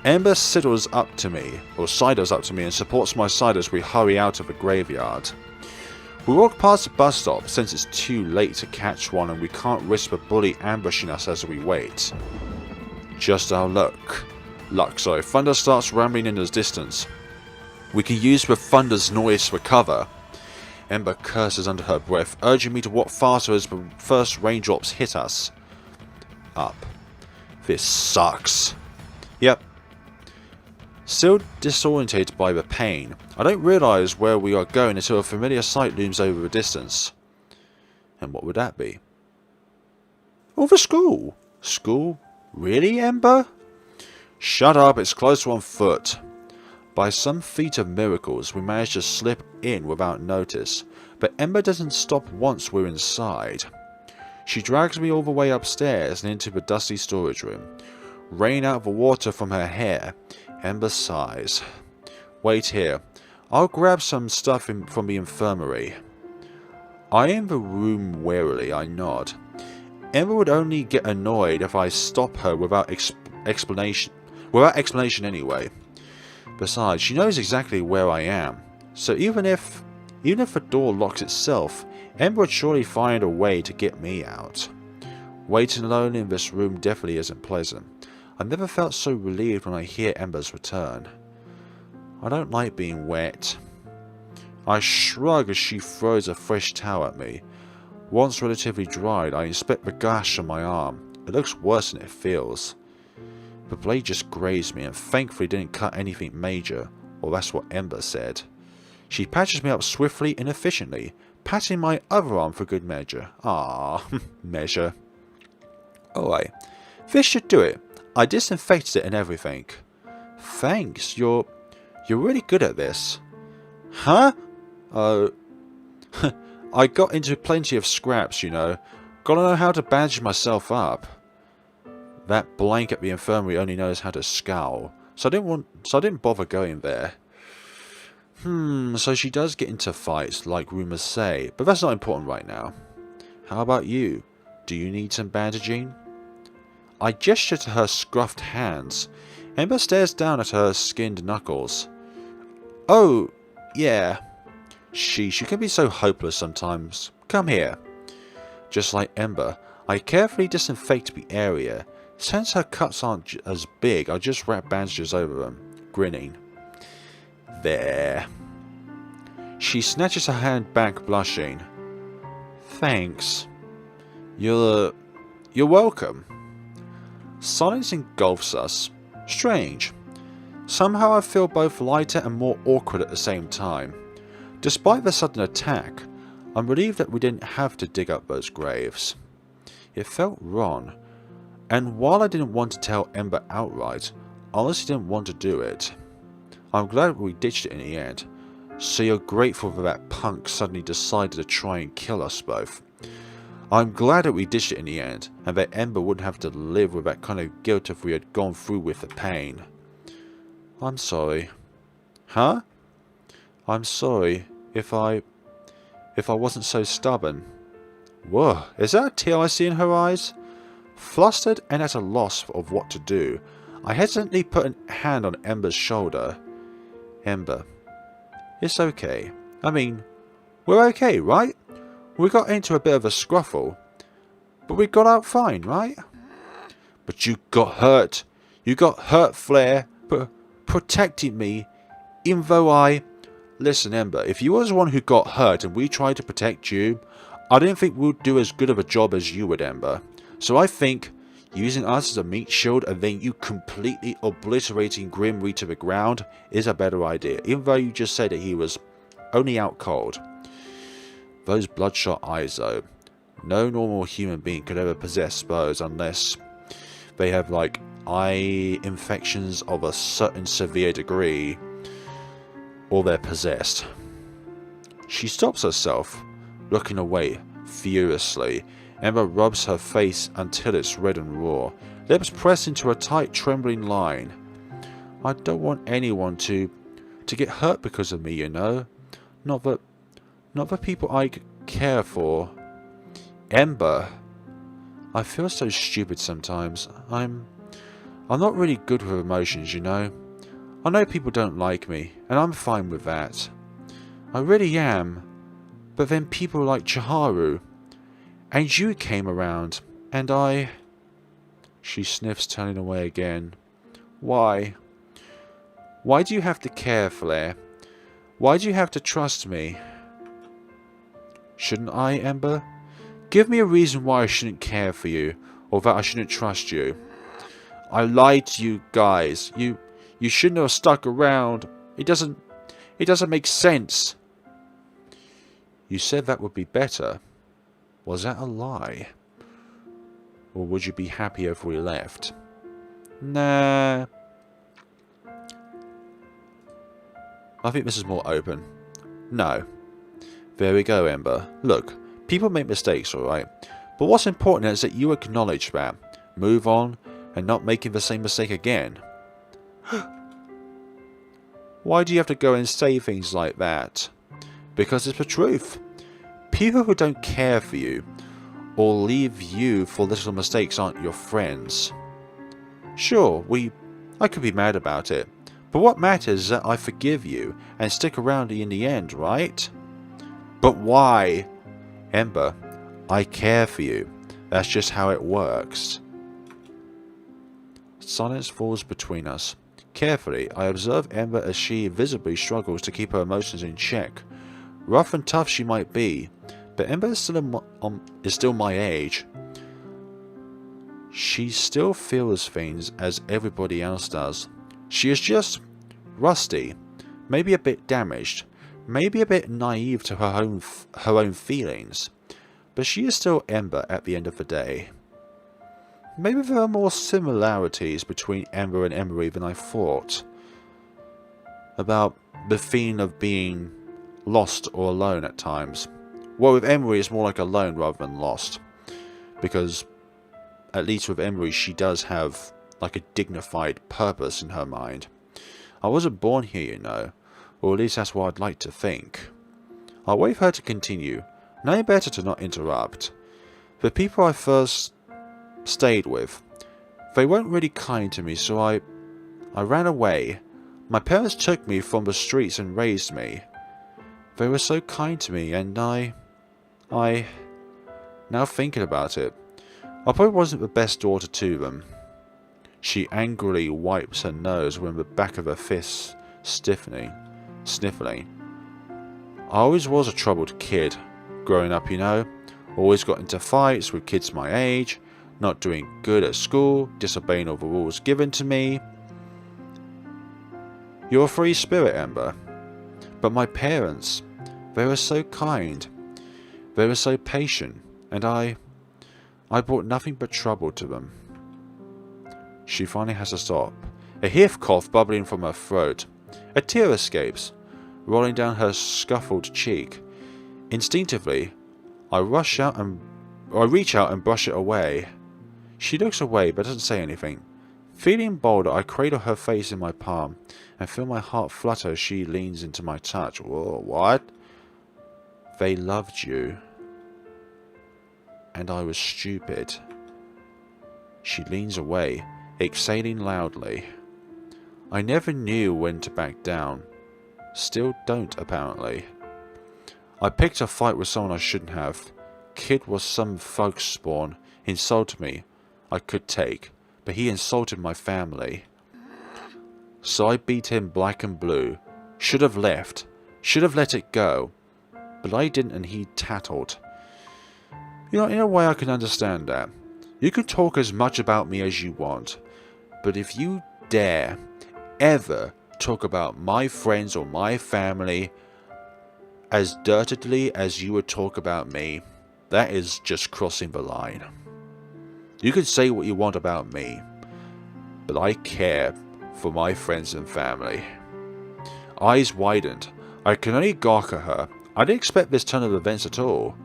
Ember sidles up to me, and supports my side as we hurry out of the graveyard. We walk past the bus stop since it's too late to catch one and we can't risk the bully ambushing us as we wait. Just our luck. Thunder starts rambling in the distance. We can use the thunder's noise for cover. Ember curses under her breath, urging me to walk faster as the first raindrops hit us. Up. This sucks. Yep. Still disorientated by the pain, I don't realise where we are going until a familiar sight looms over the distance. And what would that be? Oh, the school. School? Really, Ember? Shut up, it's close on foot. By some feat of miracles, we managed to slip in without notice, but Ember doesn't stop once we're inside. She drags me all the way upstairs and into the dusty storage room. Rain out the water from her hair. Ember sighs. Wait here. I'll grab some stuff from the infirmary. Eyeing the room warily, I nod. Ember would only get annoyed if I stop her without explanation anyway. Besides, she knows exactly where I am, so even if the door locks itself, Ember would surely find a way to get me out. Waiting alone in this room definitely isn't pleasant. I've never felt so relieved when I hear Ember's return. I don't like being wet. I shrug as she throws a fresh towel at me. Once relatively dried, I inspect the gash on my arm. It looks worse than it feels. The blade just grazed me and thankfully didn't cut anything major, or that's what Ember said. She patches me up swiftly and efficiently, patting my other arm for good measure. Ah, measure. Alright, this should do it. I disinfected it and everything. Thanks, you're really good at this. Huh? Oh. I got into plenty of scraps, you know. Gotta know how to bandage myself up. That blank at the infirmary only knows how to scowl, so I didn't bother going there. So she does get into fights, like rumours say, but that's not important right now. How about you? Do you need some bandaging? I gesture to her scruffed hands. Ember stares down at her skinned knuckles. Oh, yeah. She can be so hopeless sometimes. Come here. Just like Ember, I carefully disinfect the area. Since her cuts aren't as big, I just wrap bandages over them, grinning. There. She snatches her hand back, blushing. Thanks. You're welcome. Silence engulfs us. Strange. Somehow I feel both lighter and more awkward at the same time. Despite the sudden attack, I'm relieved that we didn't have to dig up those graves. It felt wrong. And while I didn't want to tell Ember outright, I honestly didn't want to do it. I'm glad we ditched it in the end. So you're grateful that that punk suddenly decided to try and kill us both. I'm glad that we ditched it in the end, and that Ember wouldn't have to live with that kind of guilt if we had gone through with the pain. I'm sorry. Huh? I'm sorry if I wasn't so stubborn. Whoa, is that a tear I see in her eyes? Flustered and at a loss of what to do, I hesitantly put a hand on Ember's shoulder. Ember, it's okay. I mean, we're okay, right? We got into a bit of a scruffle, but we got out fine, right? But you got hurt. You got hurt, Flare, but protected me, even though I... Listen, Ember, if you was the one who got hurt and we tried to protect you, I didn't think we'd do as good of a job as you would, Ember. So I think using us as a meat shield and then you completely obliterating Grim Reaper to the ground is a better idea, even though you just said that he was only out cold. Those bloodshot eyes, though. No normal human being could ever possess those unless they have, like, eye infections of a certain severe degree, or they're possessed. She stops herself, looking away furiously. Ember rubs her face until it's red and raw, lips pressed into a tight, trembling line. I don't want anyone to get hurt because of me, you know. Not the people I care for. Ember. I feel so stupid sometimes. I'm not really good with emotions, you know. I know people don't like me, and I'm fine with that. I really am. But then people like Chiharu, and you came around, and I... She sniffs, turning away again. Why? Why do you have to care, Flare? Why do you have to trust me? Shouldn't I, Ember? Give me a reason why I shouldn't care for you, or that I shouldn't trust you. I lied to you guys. You shouldn't have stuck around. It doesn't make sense. You said that would be better. Was that a lie? Or would you be happy if we left? Nah. I think this is more open. No. There we go, Ember. Look, people make mistakes, alright? But what's important is that you acknowledge that, move on, and not making the same mistake again. Why do you have to go and say things like that? Because it's the truth. People who don't care for you, or leave you for little mistakes aren't your friends. Sure, I could be mad about it. But what matters is that I forgive you and stick around in the end, right? But why? Ember, I care for you. That's just how it works. Silence falls between us. Carefully, I observe Ember as she visibly struggles to keep her emotions in check. Rough and tough she might be, but Ember is still my age. She still feels things as everybody else does. She is just rusty, maybe a bit damaged, maybe a bit naive to her own feelings, but she is still Ember at the end of the day. Maybe there are more similarities between Ember and Emery than I thought. About the feeling of being lost or alone at times. Well, with Emery it's more like alone rather than lost, because at least with Emery she does have like a dignified purpose in her mind. I wasn't born here, you know, or at least that's what I'd like to think. I'll wait for her to continue, knowing better to not interrupt. The people I first stayed with, they weren't really kind to me, so I ran away. My parents took me from the streets and raised me. They were so kind to me, and I now thinking about it, I probably wasn't the best daughter to them. She angrily wipes her nose when the back of her fists sniffling. I always was a troubled kid, growing up, you know. Always got into fights with kids my age, not doing good at school, disobeying all the rules given to me. You're a free spirit, Ember. But my parents, they were so kind. They were so patient, and I brought nothing but trouble to them. She finally has to stop. A hiff cough bubbling from her throat. A tear escapes, rolling down her scuffled cheek. Instinctively, I reach out and brush it away. She looks away but doesn't say anything. Feeling bolder, I cradle her face in my palm and feel my heart flutter as she leans into my touch. Whoa, what? They loved you. And I was stupid. She leans away, exhaling loudly. I never knew when to back down. Still don't, apparently. I picked a fight with someone I shouldn't have. Kid was some thug spawn. Insulted me. I could take. But he insulted my family. So I beat him black and blue. Should have left. Should have let it go. But I didn't, and he tattled. You know, in a way I can understand that. You can talk as much about me as you want. But if you dare ever talk about my friends or my family as dirtily as you would talk about me, that is just crossing the line. You can say what you want about me, but I care for my friends and family. Eyes widened. I can only gawk at her. I didn't expect this turn of events at all,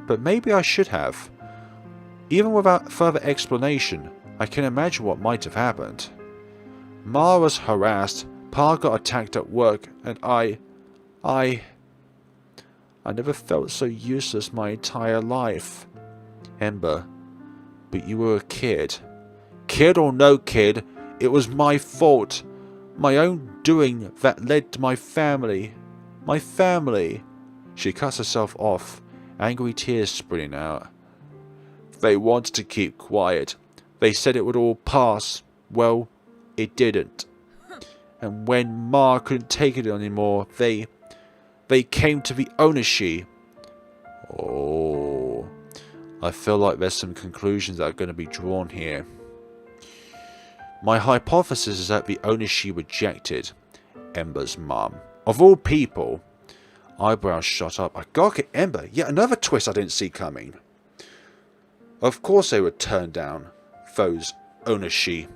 but maybe I should have. Even without further explanation, I can imagine what might have happened. Ma was harassed, Pa got attacked at work, and I never felt so useless my entire life. Ember, but you were a kid. Kid or no kid, it was my fault. My own doing that led to my family. My family. She cuts herself off, angry tears springing out. They wanted to keep quiet. They said it would all pass. Well, it didn't. And when Ma couldn't take it anymore, they came to the ownership. Oh, I feel like there's some conclusions that are going to be drawn here. My hypothesis is that the ownership rejected Ember's mum. Of all people. Eyebrows shot up. I gawk at Ember. Yet another twist I didn't see coming. Of course they would turn down those ownership.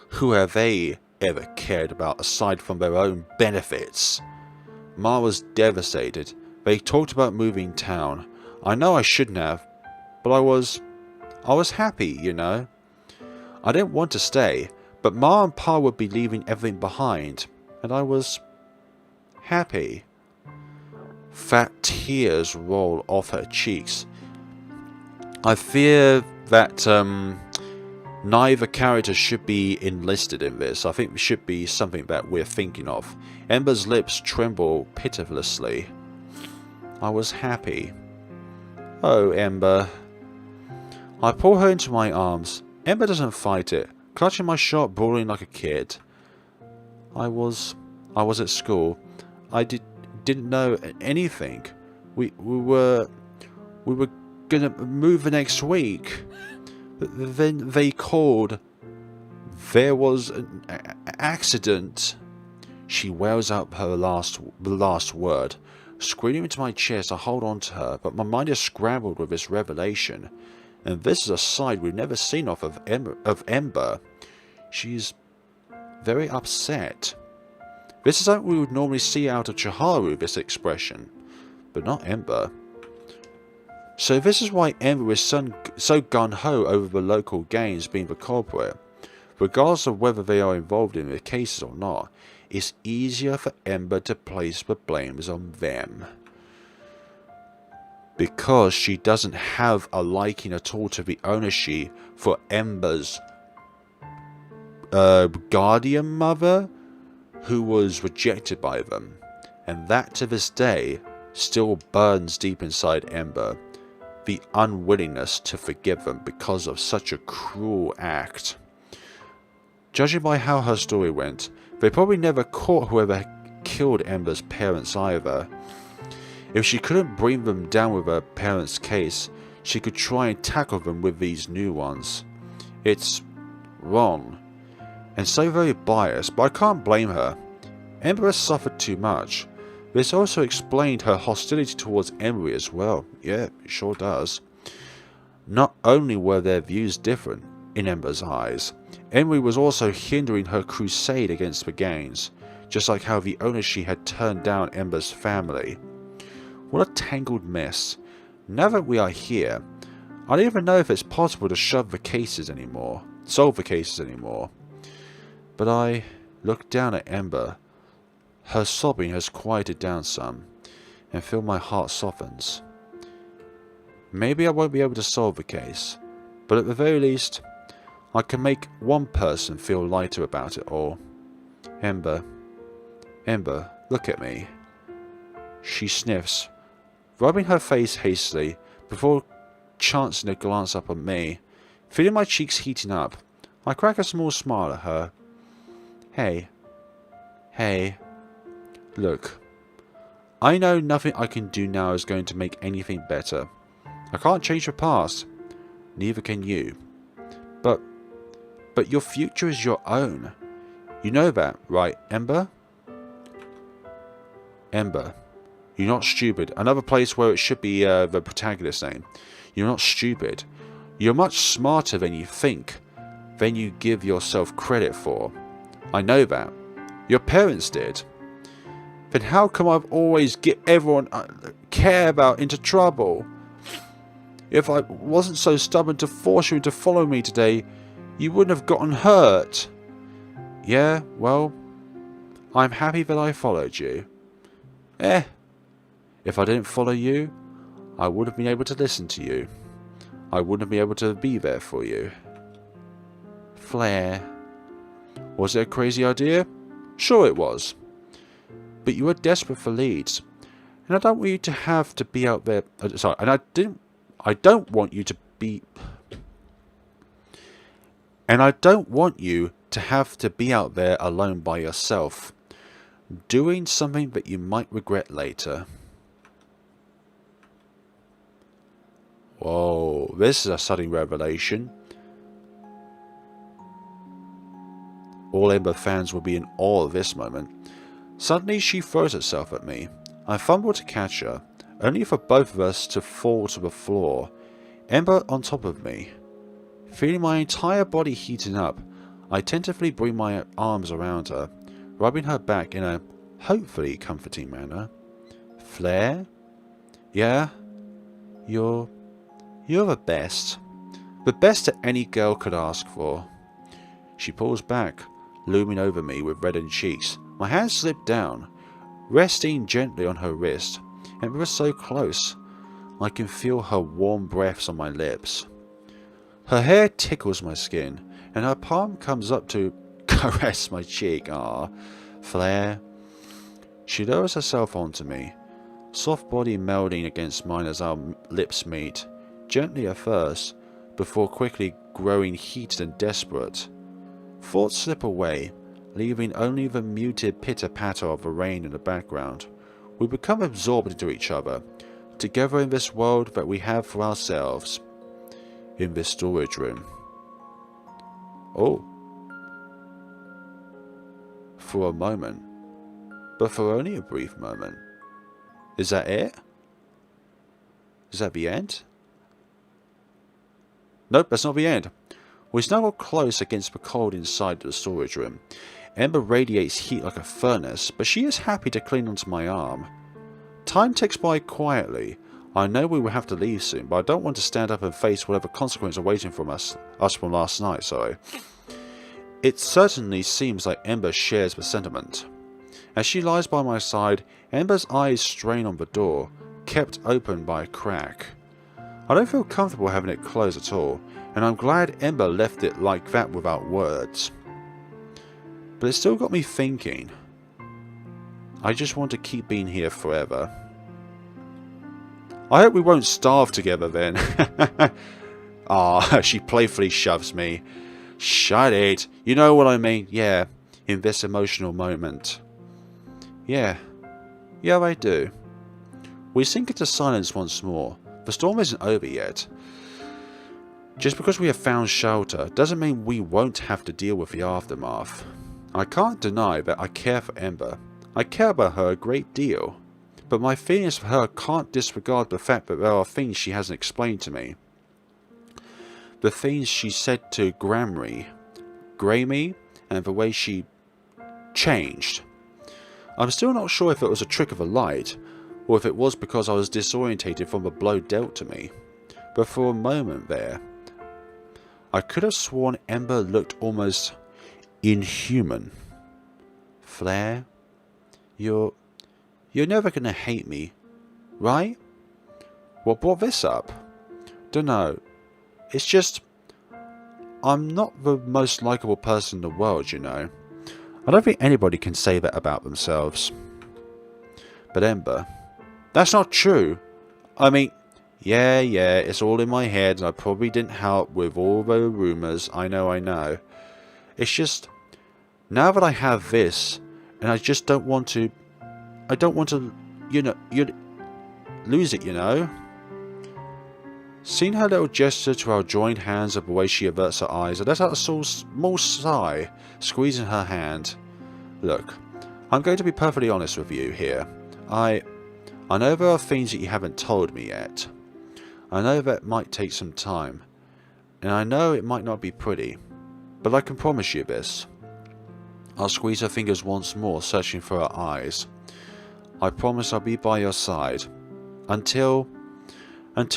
Who have they ever cared about aside from their own benefits? Ma was devastated. They talked about moving town. I know I shouldn't have, but I was happy, you know. I didn't want to stay, but Ma and Pa would be leaving everything behind, and I was happy. Fat tears rolled off her cheeks. I fear that neither character should be enlisted in this. I think it should be something that we're thinking of. Ember's lips trembled pitilessly. I was happy. Oh, Ember. I pull her into my arms. Ember doesn't fight it, clutching my shirt, brawling like a kid. I was at school. I didn't know anything. We were gonna move the next week. Then they called. There was an accident. She wails out the last word. Screaming into my chest, I hold on to her, but my mind is scrambled with this revelation. And this is a side we've never seen of Ember. She's very upset. This is something we would normally see out of Chiharu, this expression. But not Ember. So this is why Ember is so gung-ho over the local gangs being the culprit. Regardless of whether they are involved in the cases or not, it's easier for Ember to place the blames on them. Because she doesn't have a liking at all to the ownership for Ember's guardian mother, who was rejected by them. And that to this day still burns deep inside Ember. The unwillingness to forgive them because of such a cruel act. Judging by how her story went, they probably never caught whoever killed Ember's parents either. If she couldn't bring them down with her parents' case, she could try and tackle them with these new ones. It's wrong, and so very biased, but I can't blame her. Ember has suffered too much. This also explained her hostility towards Emery as well. Yeah, it sure does. Not only were their views different in Ember's eyes, Emery was also hindering her crusade against the gangs, just like how the ownership had turned down Ember's family. What a tangled mess. Now that we are here, I don't even know if it's possible to solve the cases anymore. But I look down at Ember. Her sobbing has quieted down some, and feel my heart softens. Maybe I won't be able to solve the case, but at the very least, I can make one person feel lighter about it all. Ember, look at me. She sniffs, rubbing her face hastily, before chancing a glance up at me. Feeling my cheeks heating up, I crack a small smile at her. Hey. Look, I know nothing I can do now is going to make anything better. I can't change the past. Neither can you. But your future is your own. You know that, right, Ember? Ember, you're not stupid. Another place where it should be the protagonist's name. You're not stupid. You're much smarter than you think, than you give yourself credit for. I know that. Your parents did. Then how come I've always get everyone I care about into trouble? If I wasn't so stubborn to force you to follow me today, you wouldn't have gotten hurt. Yeah, well, I'm happy that I followed you. If I didn't follow you, I would have been able to listen to you. I wouldn't have been able to be there for you. Flare. Was it a crazy idea? Sure it was. But you were desperate for leads, and I don't want you to have to be out there. I don't want you to be. And I don't want you to have to be out there alone by yourself, doing something that you might regret later. Whoa, this is a sudden revelation. All Ember fans will be in awe of this moment. Suddenly she throws herself at me. I fumble to catch her, only for both of us to fall to the floor. Ember on top of me. Feeling my entire body heating up, I tentatively bring my arms around her, rubbing her back in a hopefully comforting manner. Flare? Yeah? You're the best. The best that any girl could ask for. She pulls back, looming over me with reddened cheeks. My hands slip down, resting gently on her wrist, and we were so close. I can feel her warm breaths on my lips. Her hair tickles my skin, and her palm comes up to caress my cheek. Ah, Flare. She lowers herself onto me, soft body melding against mine as our lips meet, gently at first, before quickly growing heated and desperate. Thoughts slip away, leaving only the muted pitter-patter of the rain in the background. We become absorbed into each other, together in this world that we have for ourselves. In this storage room. Oh. For a moment. But for only a brief moment. Is that it? Is that the end? Nope, that's not the end. We snuggle close against the cold inside the storage room. Ember radiates heat like a furnace, but she is happy to cling onto my arm. Time ticks by quietly. I know we will have to leave soon, but I don't want to stand up and face whatever consequences are waiting from us from last night, sorry. It certainly seems like Ember shares the sentiment. As she lies by my side, Ember's eyes strain on the door, kept open by a crack. I don't feel comfortable having it closed at all, and I'm glad Ember left it like that without words. But it still got me thinking. I just want to keep being here forever. I hope we won't starve together then. Ah, she playfully shoves me. Shut it. You know what I mean. Yeah, in this emotional moment. Yeah, I do. We sink into silence once more. The storm isn't over yet. Just because we have found shelter doesn't mean we won't have to deal with the aftermath. I can't deny that I care for Ember. I care about her a great deal. But my feelings for her can't disregard the fact that there are things she hasn't explained to me. The things she said to Grammy, and the way she changed. I'm still not sure if it was a trick of the light, or if it was because I was disorientated from the blow dealt to me. But for a moment there, I could have sworn Ember looked almost inhuman. Flare, you're never gonna hate me, right? What brought this up? Dunno. It's just, I'm not the most likable person in the world, you know. I don't think anybody can say that about themselves. But Ember, that's not true. I mean, yeah, it's all in my head, and I probably didn't help with all the rumours. I know. It's just, now that I have this, and I just don't want to, lose it, you know. Seeing her little gesture to our joined hands and the way she averts her eyes, I let out a small sigh, squeezing her hand. Look, I'm going to be perfectly honest with you here. I know there are things that you haven't told me yet. I know that might take some time, and I know it might not be pretty, but I can promise you this. I'll squeeze her fingers once more, searching for her eyes. I promise I'll be by your side, until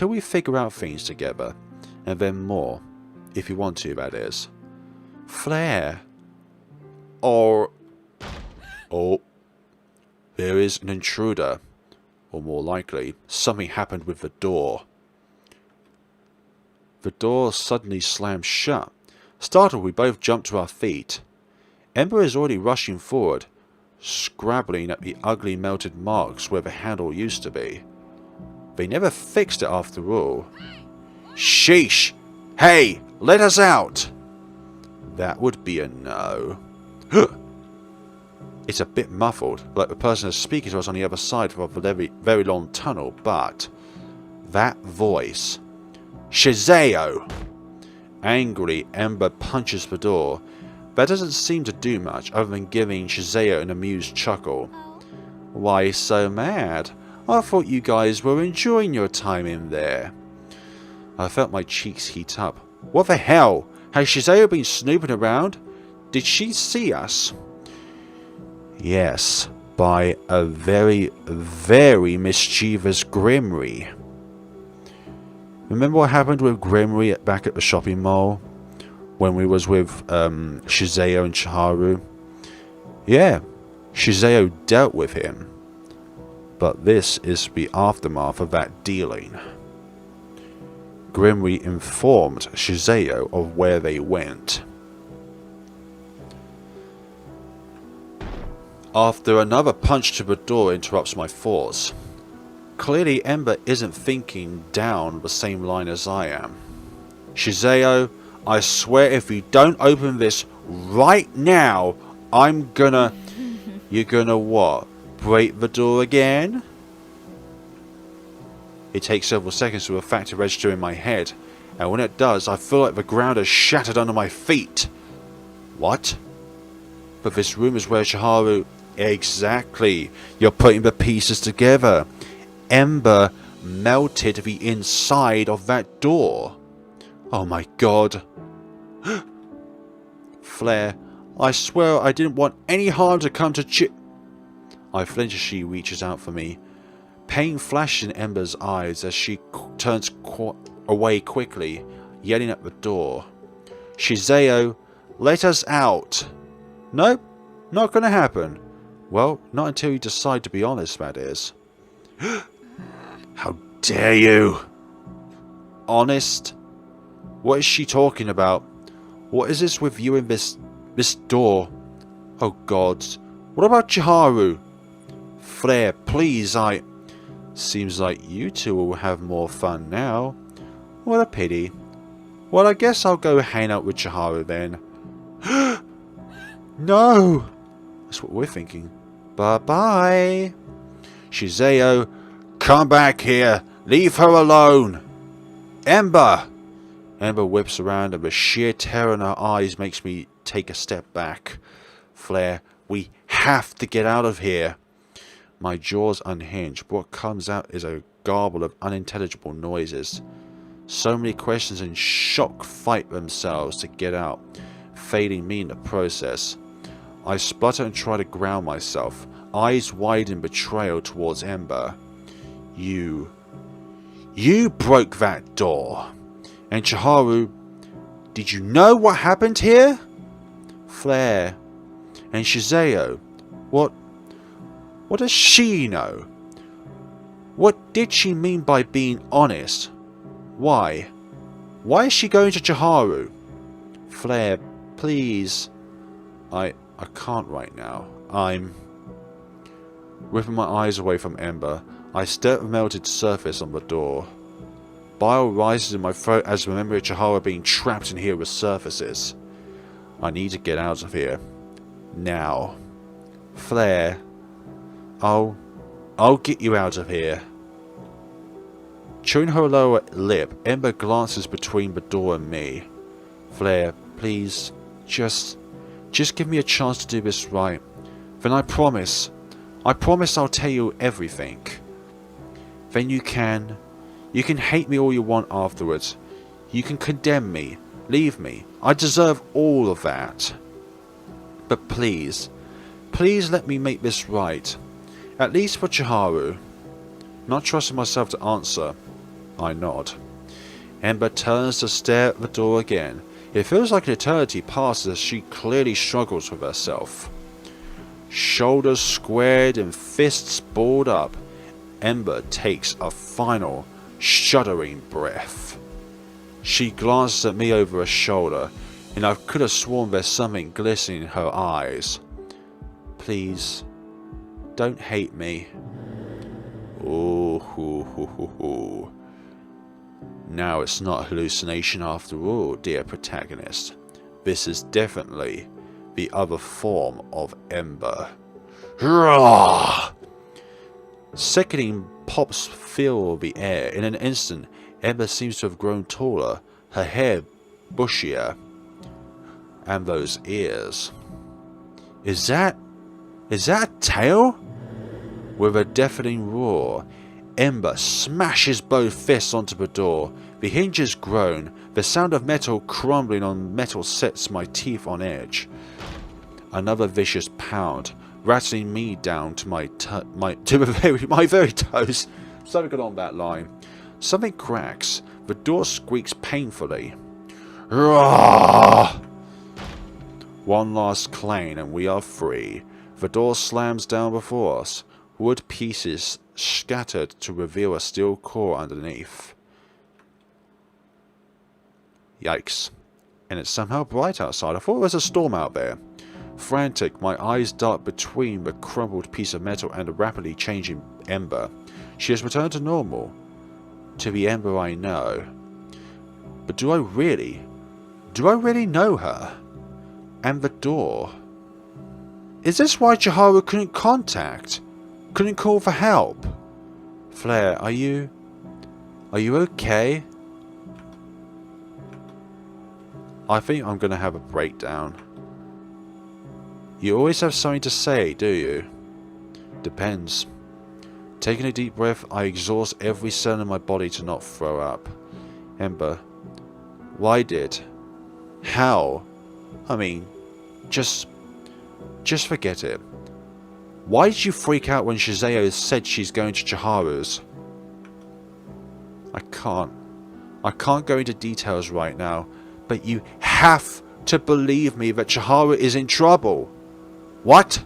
we figure out things together, and then more, if you want to, that is. Flare. Oh, there is an intruder, or more likely, something happened with the door. The door suddenly slammed shut. Startled, we both jumped to our feet. Ember is already rushing forward, scrabbling at the ugly melted marks where the handle used to be. They never fixed it after all. Sheesh! Hey, let us out! That would be a no. It's a bit muffled, like the person who's speaking to us on the other side of a very, very long tunnel, but that voice. Shazeo! Angrily, Ember punches the door. That doesn't seem to do much other than giving Shazeo an amused chuckle. Why so mad? I thought you guys were enjoying your time in there. I felt my cheeks heat up. What the hell? Has Shizeo been snooping around? Did she see us? Yes, by a very, very mischievous Grimry. Remember what happened with Grimry back at the shopping mall? When we was with Shizeo and Chiharu? Yeah, Shizeo dealt with him. But this is the aftermath of that dealing. Grimry informed Shizeo of where they went. After another punch to the door interrupts my thoughts. Clearly Ember isn't thinking down the same line as I am. Shizeo, I swear if you don't open this right now, I'm gonna... You're gonna what? Break the door again? It takes several seconds for a fact to register in my head, and when it does, I feel like the ground has shattered under my feet. What? But this room is where Chiharu... Exactly. You're putting the pieces together. Ember melted the inside of that door. Oh my god. Flare, I swear I didn't want any harm to come to I flinch as she reaches out for me. Pain flashes in Ember's eyes as she turns away quickly, yelling at the door. Shizeo, let us out. Nope, not gonna happen. Well, not until you decide to be honest, that is. How dare you? Honest? What is she talking about? What is this with you and this door? Oh gods. What about Chiharu? Flare, please, Seems like you two will have more fun now. What a pity. Well, I guess I'll go hang out with Chiharu then. No! That's what we're thinking. Bye-bye. Shizeo, come back here. Leave her alone. Ember! Ember whips around and the sheer terror in her eyes makes me take a step back. Flare, we have to get out of here. My jaws unhinge, but what comes out is a garble of unintelligible noises. So many questions and shock fight themselves to get out, failing me in the process. I splutter and try to ground myself, eyes wide in betrayal towards Ember. You broke that door. And Chiharu, did you know what happened here? Flare. And Shizeo, what does she know? What did she mean by being honest? Why? Why is she going to Chiharu? Flare, please. I can't right now. I'm... Ripping my eyes away from Ember, I stare at the melted surface on the door. Bile rises in my throat as the memory of Chiharu being trapped in here resurfaces. I need to get out of here. Now. Flare. I'll get you out of here. Chewing her lower lip, Ember glances between the door and me. Flare, please, just give me a chance to do this right. Then I promise I'll tell you everything. Then you can hate me all you want afterwards. You can condemn me, leave me. I deserve all of that. But please let me make this right. At least for Chiharu. Not trusting myself to answer, I nod. Ember turns to stare at the door again. It feels like an eternity passes as she clearly struggles with herself. Shoulders squared and fists balled up, Ember takes a final, shuddering breath. She glances at me over her shoulder, and I could have sworn there's something glistening in her eyes. Please, don't hate me. Ooh, hoo, hoo, hoo, hoo. Now it's not a hallucination after all, dear protagonist. This is definitely the other form of Ember. Hurrah! Sickening pops fill the air. In an instant, Ember seems to have grown taller, her hair bushier, and those ears. Is that a tail? With a deafening roar, Ember smashes both fists onto the door. The hinges groan. The sound of metal crumbling on metal sets my teeth on edge. Another vicious pound, rattling me down to my very toes. Something along that line. Something cracks. The door squeaks painfully. Roar! One last clang and we are free. The door slams down before us. Wood pieces scattered to reveal a steel core underneath. Yikes. And it's somehow bright outside. I thought there was a storm out there. Frantic, my eyes dart between the crumbled piece of metal and the rapidly changing Ember. She has returned to normal. To the Ember I know. But do I really know her? And the door. Is this why Chiharu couldn't call for help? Flare, are you okay? I think I'm gonna have a breakdown. You always have something to say, do you? Depends. Taking a deep breath, I exhaust every cell in my body to not throw up. Ember. Why did? How? I mean, just forget it. Why did you freak out when Shizeo said she's going to Chiharu's? I can't go into details right now, but you have to believe me that Chiharu is in trouble. What?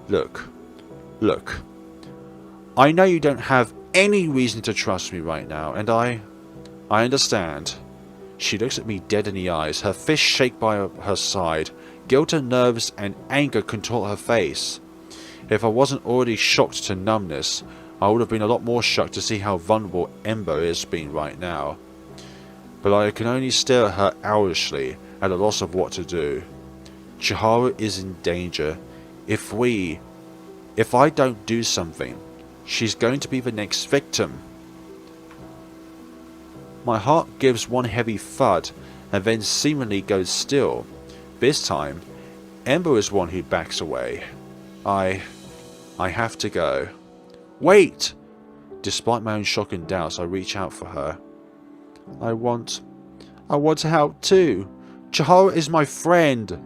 Look. I know you don't have any reason to trust me right now, and I understand. She looks at me dead in the eyes, her fist shake by her side. Guilt and nerves and anger contort her face. If I wasn't already shocked to numbness, I would have been a lot more shocked to see how vulnerable Ember is being right now. But I can only stare at her owlishly, at a loss of what to do. Chiharu is in danger. If I don't do something, she's going to be the next victim. My heart gives one heavy thud, and then seemingly goes still. This time, Ember is one who backs away. I have to go. Wait! Despite my own shock and doubts, I reach out for her. I want to help too. Chiharu is my friend.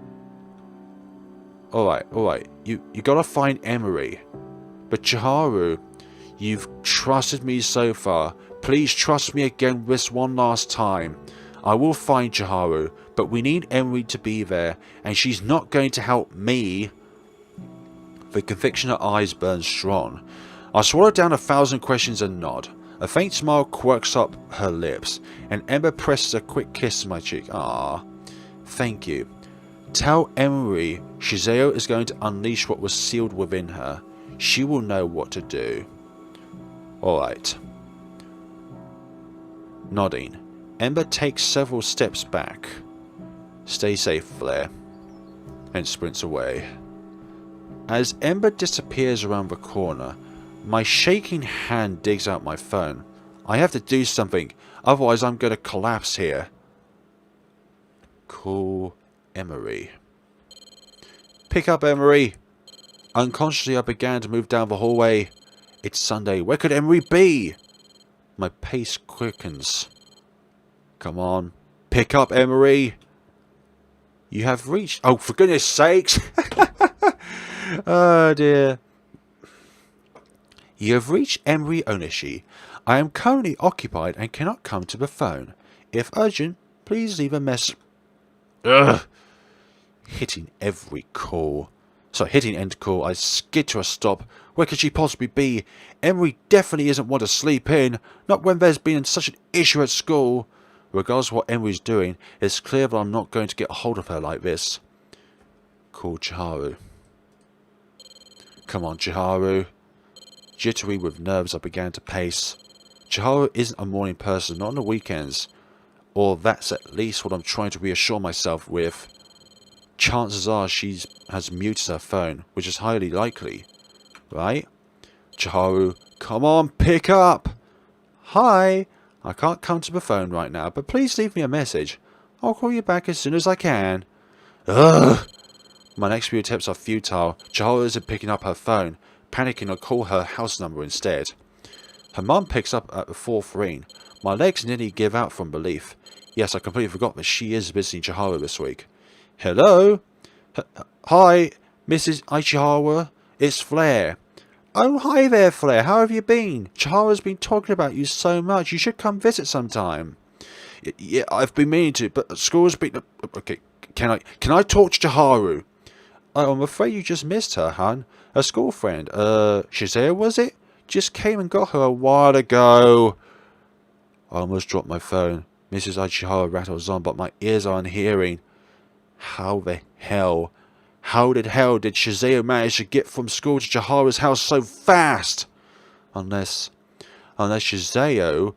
Alright. You gotta find Emery. But Chiharu, you've trusted me so far. Please trust me again this one last time. I will find Chiharu, but we need Emery to be there, and she's not going to help me. The conviction in her eyes burns strong. I swallow down 1,000 questions and nod. A faint smile quirks up her lips, and Ember presses a quick kiss to my cheek. Ah, thank you. Tell Emery Shizeo is going to unleash what was sealed within her. She will know what to do. Alright. Nodding, Ember takes several steps back. Stay safe, Flare. And sprints away. As Ember disappears around the corner, my shaking hand digs out my phone. I have to do something, otherwise I'm going to collapse here. Call Emery. Pick up, Emery. Unconsciously I began to move down the hallway. It's Sunday. Where could Emery be? My pace quickens. Come on. Pick up, Emery. You have reached... Oh, for goodness sakes. Oh, dear. You have reached Emery Onishi. I am currently occupied and cannot come to the phone. If urgent, please leave a message. Ugh. Hitting end call, I skid to a stop. Where could she possibly be? Emery definitely isn't one to sleep in, not when there's been such an issue at school. Regardless of what Emery's doing, it's clear that I'm not going to get a hold of her like this. Call Chiharu. Come on, Chiharu. Jittery with nerves, I began to pace. Chiharu isn't a morning person, not on the weekends. Or that's at least what I'm trying to reassure myself with. Chances are she has muted her phone, which is highly likely. Right? Chiharu, come on, pick up! Hi! I can't come to the phone right now, but please leave me a message. I'll call you back as soon as I can. Ugh! My next few attempts are futile. Chiharu isn't picking up her phone. Panicking, I'll call her house number instead. Her mum picks up at the fourth ring. My legs nearly give out from relief. Yes, I completely forgot that she is visiting Chiharu this week. Hello? Hi, Mrs. Ichihawa. It's Flare. Oh, hi there, Flare. How have you been? Chiharu's been talking about you so much. You should come visit sometime. Yeah, I've been meaning to, but school's been... Okay, can I talk to Chiharu? Oh, I'm afraid you just missed her, hon. A school friend. Shizaya, was it? Just came and got her a while ago. I almost dropped my phone. Mrs. Ichiharu rattles on, but my ears are unhearing. How the hell did Shizaya manage to get from school to Chiharu's house so fast? Unless Shizaya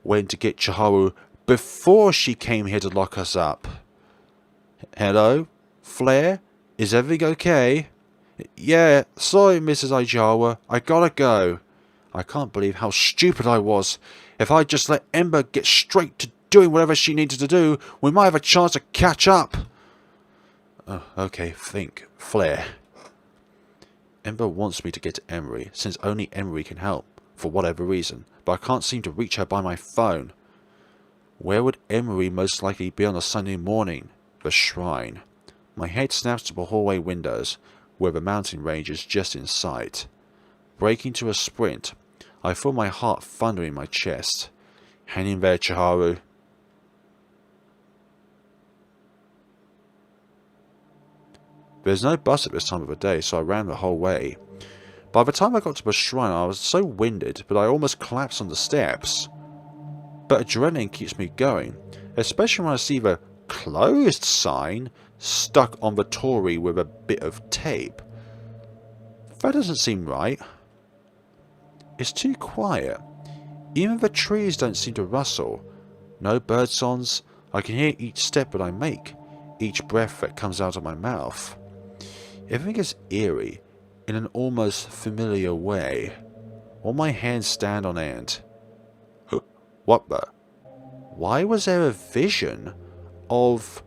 went to get Chiharu before she came here to lock us up. Hello? Flare? Is everything okay? Yeah, sorry, Mrs. Ichihawa. I gotta go. I can't believe how stupid I was. If I'd just let Ember get straight to doing whatever she needed to do, we might have a chance to catch up. Oh, okay, think. Flare. Ember wants me to get to Emery, since only Emery can help, for whatever reason, but I can't seem to reach her by my phone. Where would Emery most likely be on a Sunday morning? The shrine. My head snaps to the hallway windows, where the mountain range is just in sight. Breaking to a sprint, I feel my heart thunder in my chest. Hang in there, Chiharu. There's no bus at this time of the day, so I ran the whole way. By the time I got to the shrine, I was so winded that I almost collapsed on the steps. But adrenaline keeps me going, especially when I see the closed sign stuck on the torii with a bit of tape. That doesn't seem right. It's too quiet. Even the trees don't seem to rustle. No bird songs. I can hear each step that I make, each breath that comes out of my mouth. Everything is eerie, in an almost familiar way. All my hands stand on end. What the? Why was there a vision of...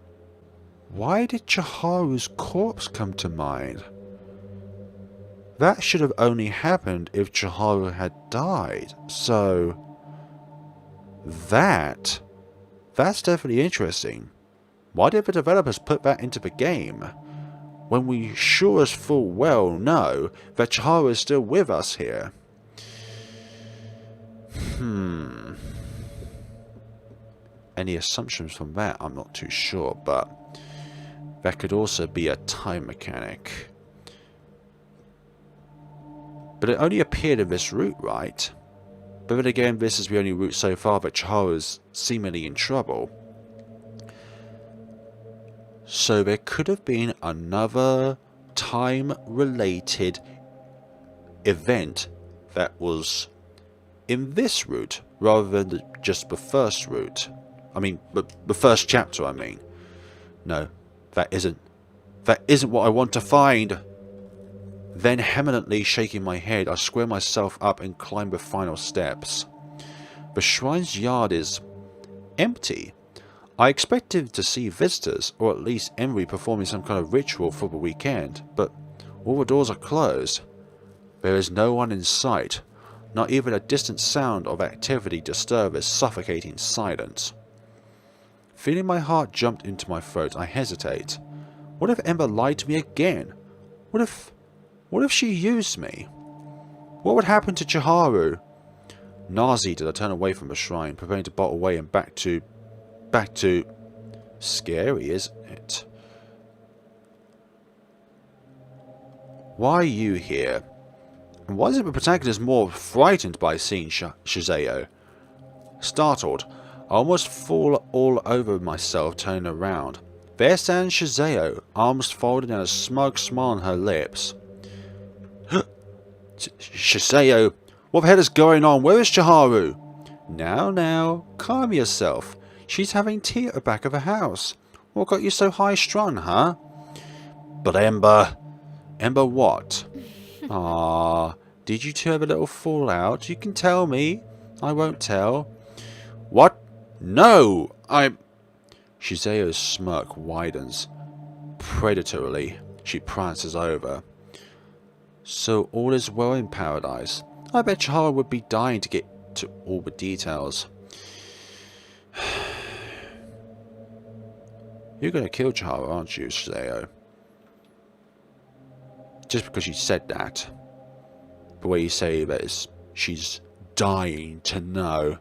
Why did Chiharu's corpse come to mind? That should have only happened if Chiharu had died, so... That's definitely interesting. Why did the developers put that into the game? When we sure as full well know that Chiharu is still with us here. Any assumptions from that, I'm not too sure, but that could also be a time mechanic. But it only appeared in this route, right? But then again, this is the only route so far that Chiharu is seemingly in trouble. So there could have been another time-related event that was in this route, rather than just the first route. I mean, the first chapter, I mean. No, that isn't what I want to find. Then, vehemently shaking my head, I square myself up and climb the final steps. The shrine's yard is empty. I expected to see visitors, or at least Emery performing some kind of ritual for the weekend, but all the doors are closed. There is no one in sight. Not even a distant sound of activity disturbs this suffocating silence. Feeling my heart jump into my throat, I hesitate. What if Ember lied to me again? What if she used me? What would happen to Chiharu? Nauseated, I turn away from the shrine, preparing to bolt away and back to... Scary, isn't it? Why are you here? And why is it the protagonist more frightened by seeing Shizaya? Startled, I almost fall all over myself, turning around. There stands Shizaya, arms folded and a smug smile on her lips. Shizaya, what the hell is going on? Where is Chiharu? Now, calm yourself. She's having tea at the back of the house. What got you so high-strung, huh? But Ember what? Ah, did you two have a little fallout? You can tell me. I won't tell. What? No, Shizaya's smirk widens. Predatorily, she prances over. So all is well in paradise. I bet Chiharu would be dying to get to all the details. You're gonna kill Chihara, aren't you, Shizeo? Just because you said that. The way you say that she's dying to know.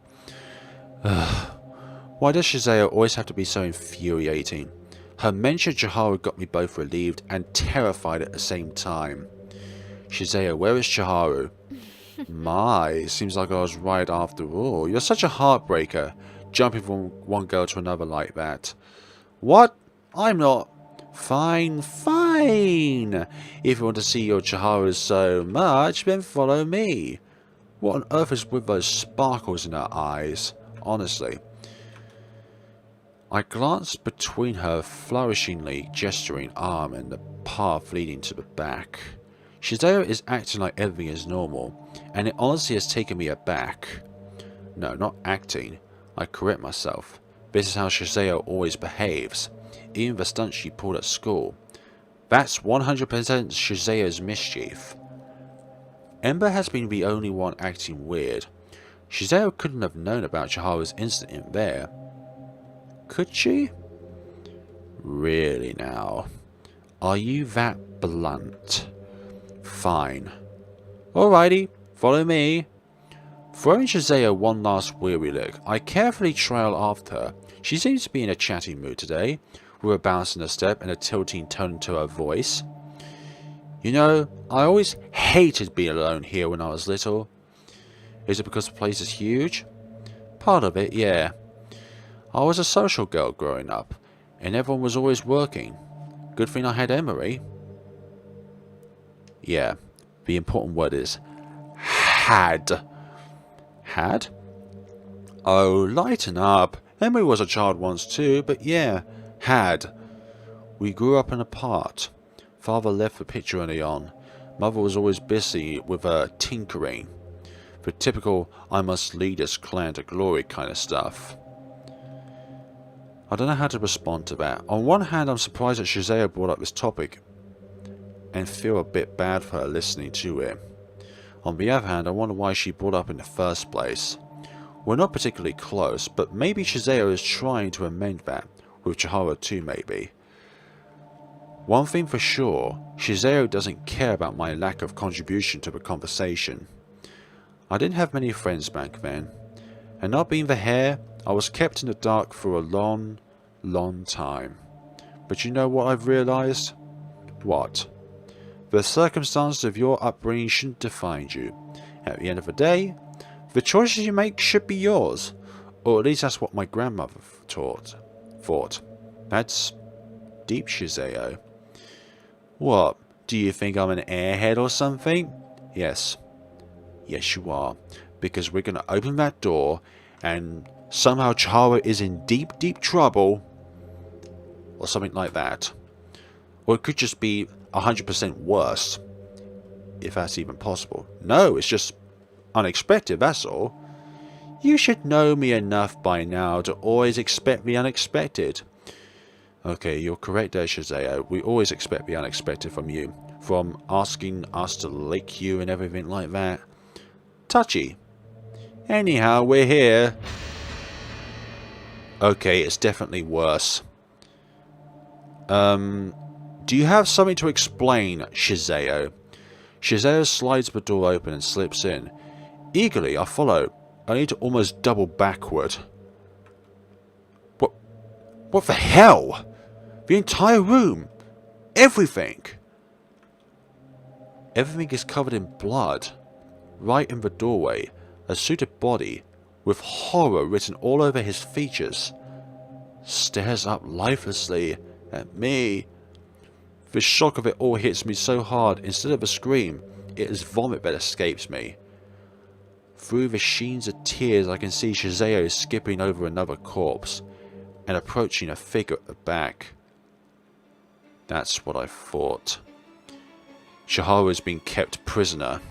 Why does Shizeo always have to be so infuriating? Her mention of Chihara got me both relieved and terrified at the same time. Shizeo, where is Chihara? My, seems like I was right after all. You're such a heartbreaker, jumping from one girl to another like that. What? I'm not. Fine, fine. If you want to see your Chihara so much, then follow me. What on earth is with those sparkles in her eyes? Honestly. I glanced between her flourishingly gesturing arm and the path leading to the back. Shizeo is acting like everything is normal, and it honestly has taken me aback. No, not acting. I correct myself. This is how Shizeo always behaves. Even the stunts she pulled at school. That's 100% Shizeo's mischief. Ember has been the only one acting weird. Shizeo couldn't have known about Chihara's incident there. Could she? Really now? Are you that blunt? Fine. Alrighty, follow me. Throwing Shizeo one last weary look, I carefully trail after her. She seems to be in a chatty mood today, with a bounce in her step and a tilting tone to her voice. You know, I always hated being alone here when I was little. Is it because the place is huge? Part of it, yeah. I was a social girl growing up, and everyone was always working. Good thing I had Emery. Yeah, the important word is had. Had? Oh, lighten up. Emery was a child once too, but yeah, had. We grew up and apart. Father left the picture early on. Mother was always busy with her tinkering. The typical I must lead this clan to glory kind of stuff. I don't know how to respond to that. On one hand, I'm surprised that Shizeo brought up this topic and feel a bit bad for her listening to it. On the other hand, I wonder why she brought up in the first place. We're not particularly close, but maybe Shizeo is trying to amend that, with Chihara too maybe. One thing for sure, Shizeo doesn't care about my lack of contribution to the conversation. I didn't have many friends back then, and not being the heir, I was kept in the dark for a long, long time. But you know what I've realized? What? The circumstances of your upbringing shouldn't define you. At the end of the day, the choices you make should be yours. Or at least that's what my grandmother thought. That's deep, Shizeo. What? Do you think I'm an airhead or something? Yes. Yes, you are. Because we're going to open that door and somehow Chihara is in deep, deep trouble. Or something like that. Or it could just be 100% worse. If that's even possible. No, it's just unexpected, that's all. You should know me enough by now to always expect the unexpected. Okay, you're correct there, Shizeo. We always expect the unexpected from you. From asking us to lick you and everything like that. Touchy. Anyhow, we're here. Okay, it's definitely worse. Do you have something to explain, Shizeo? Shizeo slides the door open and slips in. Eagerly, I follow. I need to almost double backward. What the hell? The entire room. Everything. Everything is covered in blood. Right in the doorway, a suited body, with horror written all over his features, stares up lifelessly at me. The shock of it all hits me so hard, instead of a scream, it is vomit that escapes me. Through the sheens of tears I can see Shizeo skipping over another corpse, and approaching a figure at the back. That's what I thought. Chihara has been kept prisoner.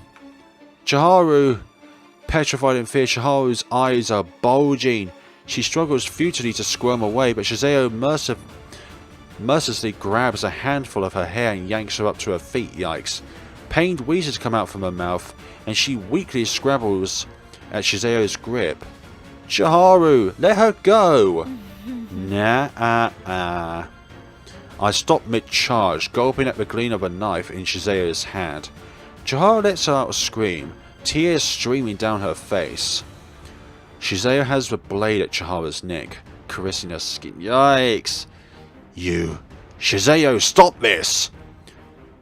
Chiharu! Petrified in fear, Chiharu's eyes are bulging. She struggles futilely to squirm away, but Shizeo mercilessly grabs a handful of her hair and yanks her up to her feet. Yikes. Pained wheezes come out from her mouth, and she weakly scrabbles at Shizayo's grip. Chiharu, let her go! Nah. I stopped mid-charge, gulping at the gleam of a knife in Shizayo's hand. Chiharu lets out a scream, tears streaming down her face. Shizayo has the blade at Chiharu's neck, caressing her skin. Yikes! You... Shizayo, stop this!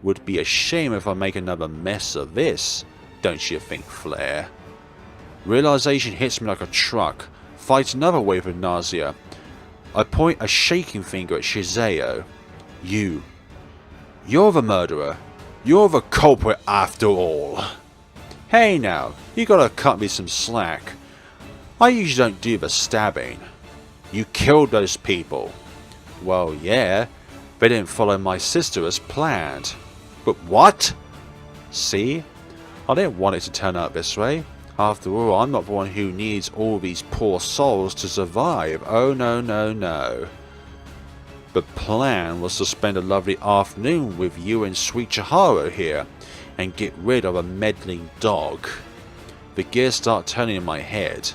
Would be a shame if I make another mess of this, don't you think, Flare? Realization hits me like a truck, fights another wave of nausea. I point a shaking finger at Shizayo. You're the murderer. You're the culprit after all. Hey now, you gotta cut me some slack. I usually don't do the stabbing. You killed those people. Well, yeah, they didn't follow my sister as planned. But what? See? I didn't want it to turn out this way. After all, I'm not the one who needs all these poor souls to survive. Oh no. The plan was to spend a lovely afternoon with you and sweet Chiharu here, and get rid of a meddling dog. The gears start turning in my head.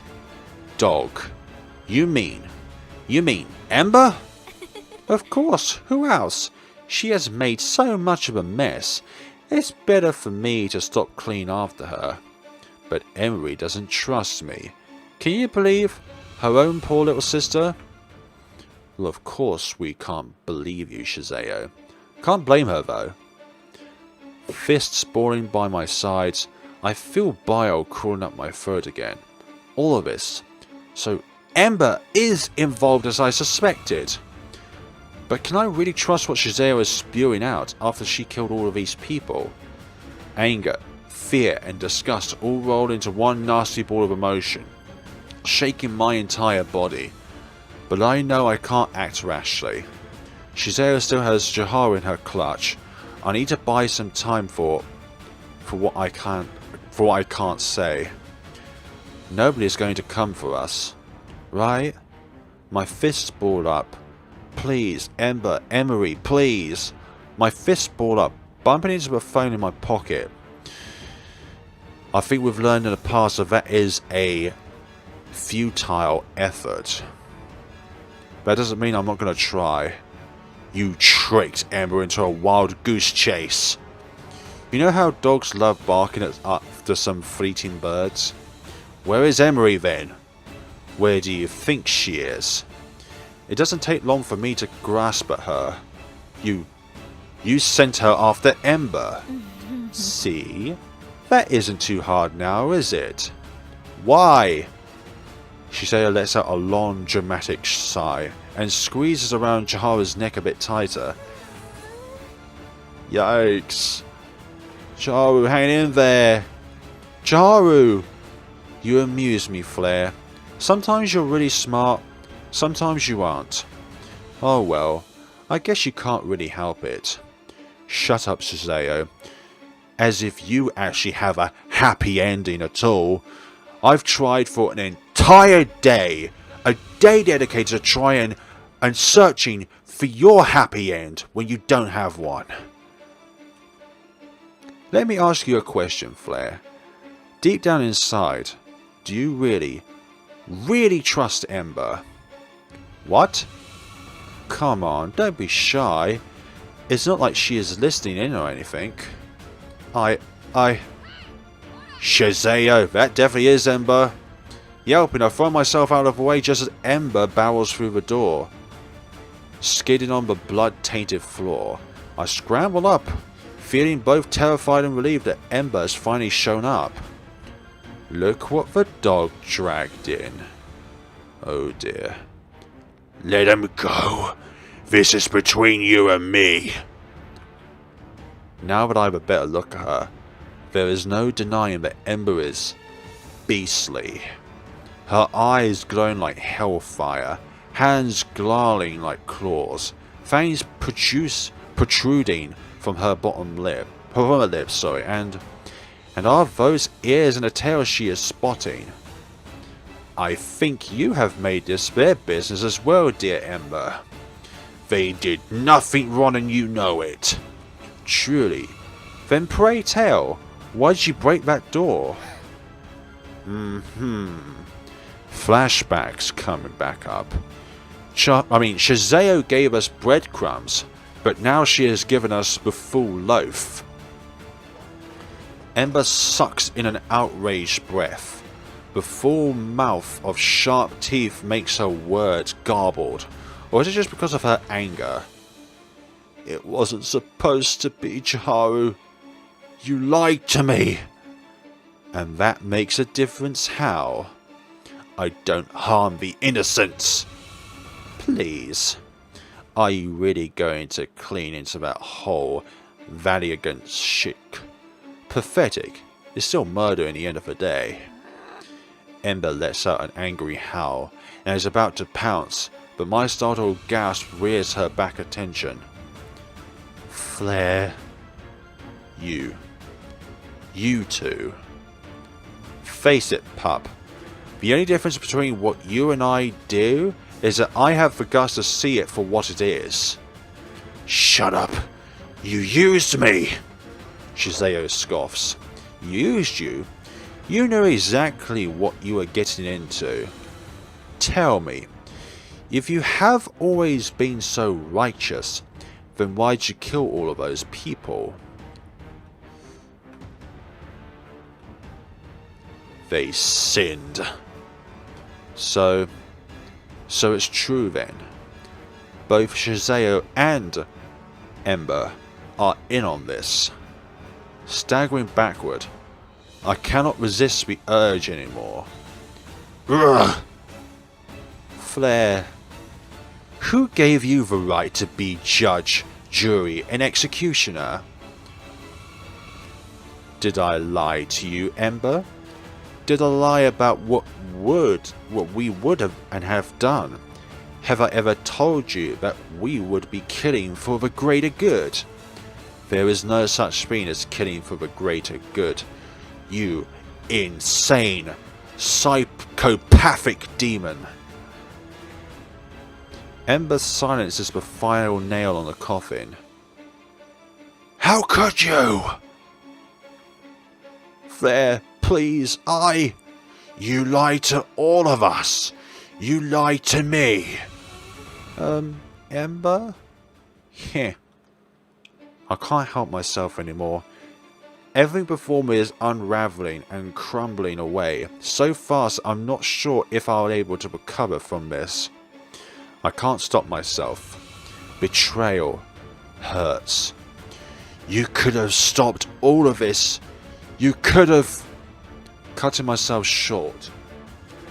Dog. You mean Ember? Of course, who else? She has made so much of a mess. It's better for me to stop clean after her. But Emery doesn't trust me. Can you believe? Her own poor little sister? Well, of course we can't believe you, Shizayo. Can't blame her, though. Fists balling by my sides, I feel bile crawling up my throat again. All of this. So Ember is involved as I suspected. But can I really trust what Shizayo is spewing out after she killed all of these people? Anger, fear and disgust all rolled into one nasty ball of emotion, shaking my entire body. But I know I can't act rashly. Shizayo still has Chiharu in her clutch. I need to buy some time for what I can't say. Nobody is going to come for us, right? My fists ball up. Please, Ember, Emery, please. My fists ball up, bumping into the phone in my pocket. I think we've learned in the past that is a futile effort. That doesn't mean I'm not going to try. You tricked Ember into a wild goose chase. You know how dogs love barking after some fleeting birds? Where is Emery then? Where do you think she is? It doesn't take long for me to grasp at her. You sent her after Ember. See? That isn't too hard now, is it? Why? Shizayo lets out a long, dramatic sigh and squeezes around Chiharu's neck a bit tighter. Yikes. Chiharu, hang in there. Chiharu! You amuse me, Flare. Sometimes you're really smart, sometimes you aren't. Oh well, I guess you can't really help it. Shut up, Shizayo. As if you actually have a happy ending at all. I've tried for an entire day. A day dedicated to trying and searching for your happy end when you don't have one. Let me ask you a question, Flare. Deep down inside, do you really trust Ember? What? Come on, don't be shy. It's not like she is listening in or anything. Shizayo, that definitely is Ember. Yelping, I throw myself out of the way just as Ember barrels through the door. Skidding on the blood-tainted floor, I scramble up, feeling both terrified and relieved that Ember has finally shown up. Look what the dog dragged in. Oh dear. Let him go. This is between you and me. Now that I have a better look at her, there is no denying that Ember is beastly. Her eyes glowing like hellfire, hands glowing like claws, fangs protruding from her lips, and are those ears and a tail she is spotting? I think you have made this their business as well, dear Ember. They did nothing wrong and you know it. Truly. Then pray tell, why did you break that door? Flashbacks coming back up. Shazeo gave us breadcrumbs, but now she has given us the full loaf. Ember sucks in an outraged breath. The full mouth of sharp teeth makes her words garbled. Or is it just because of her anger? It wasn't supposed to be, Chiharu. You lied to me. And that makes a difference how? I don't harm the innocents. Please. Are you really going to clean into that whole valiant shit? Pathetic. It's still murder in the end of the day. Ember lets out an angry howl and is about to pounce, but my startled gasp rears her back attention. Flare. You two. Face it, pup. The only difference between what you and I do is that I have the guts to see it for what it is. Shut up. You used me. Shazeo scoffs. Used you? You know exactly what you were getting into. Tell me, if you have always been so righteous, then why'd you kill all of those people? They sinned. So it's true then. Both Shazeo and Ember are in on this. Staggering backward, I cannot resist the urge anymore. Ugh. Flare, who gave you the right to be judge, jury, and executioner? Did I lie to you, Ember? Did I lie about what we would have and have done? Have I ever told you that we would be killing for the greater good? There is no such thing as killing for the greater good. You insane, psychopathic demon. Ember silences the final nail on the coffin. How could you? Flare, please, You lied to all of us. You lied to me. Ember? Heh. I can't help myself anymore. Everything before me is unraveling and crumbling away so fast I'm not sure if I'll be able to recover from this. I can't stop myself. Betrayal hurts. You could have stopped all of this. You could have... Cutting myself short,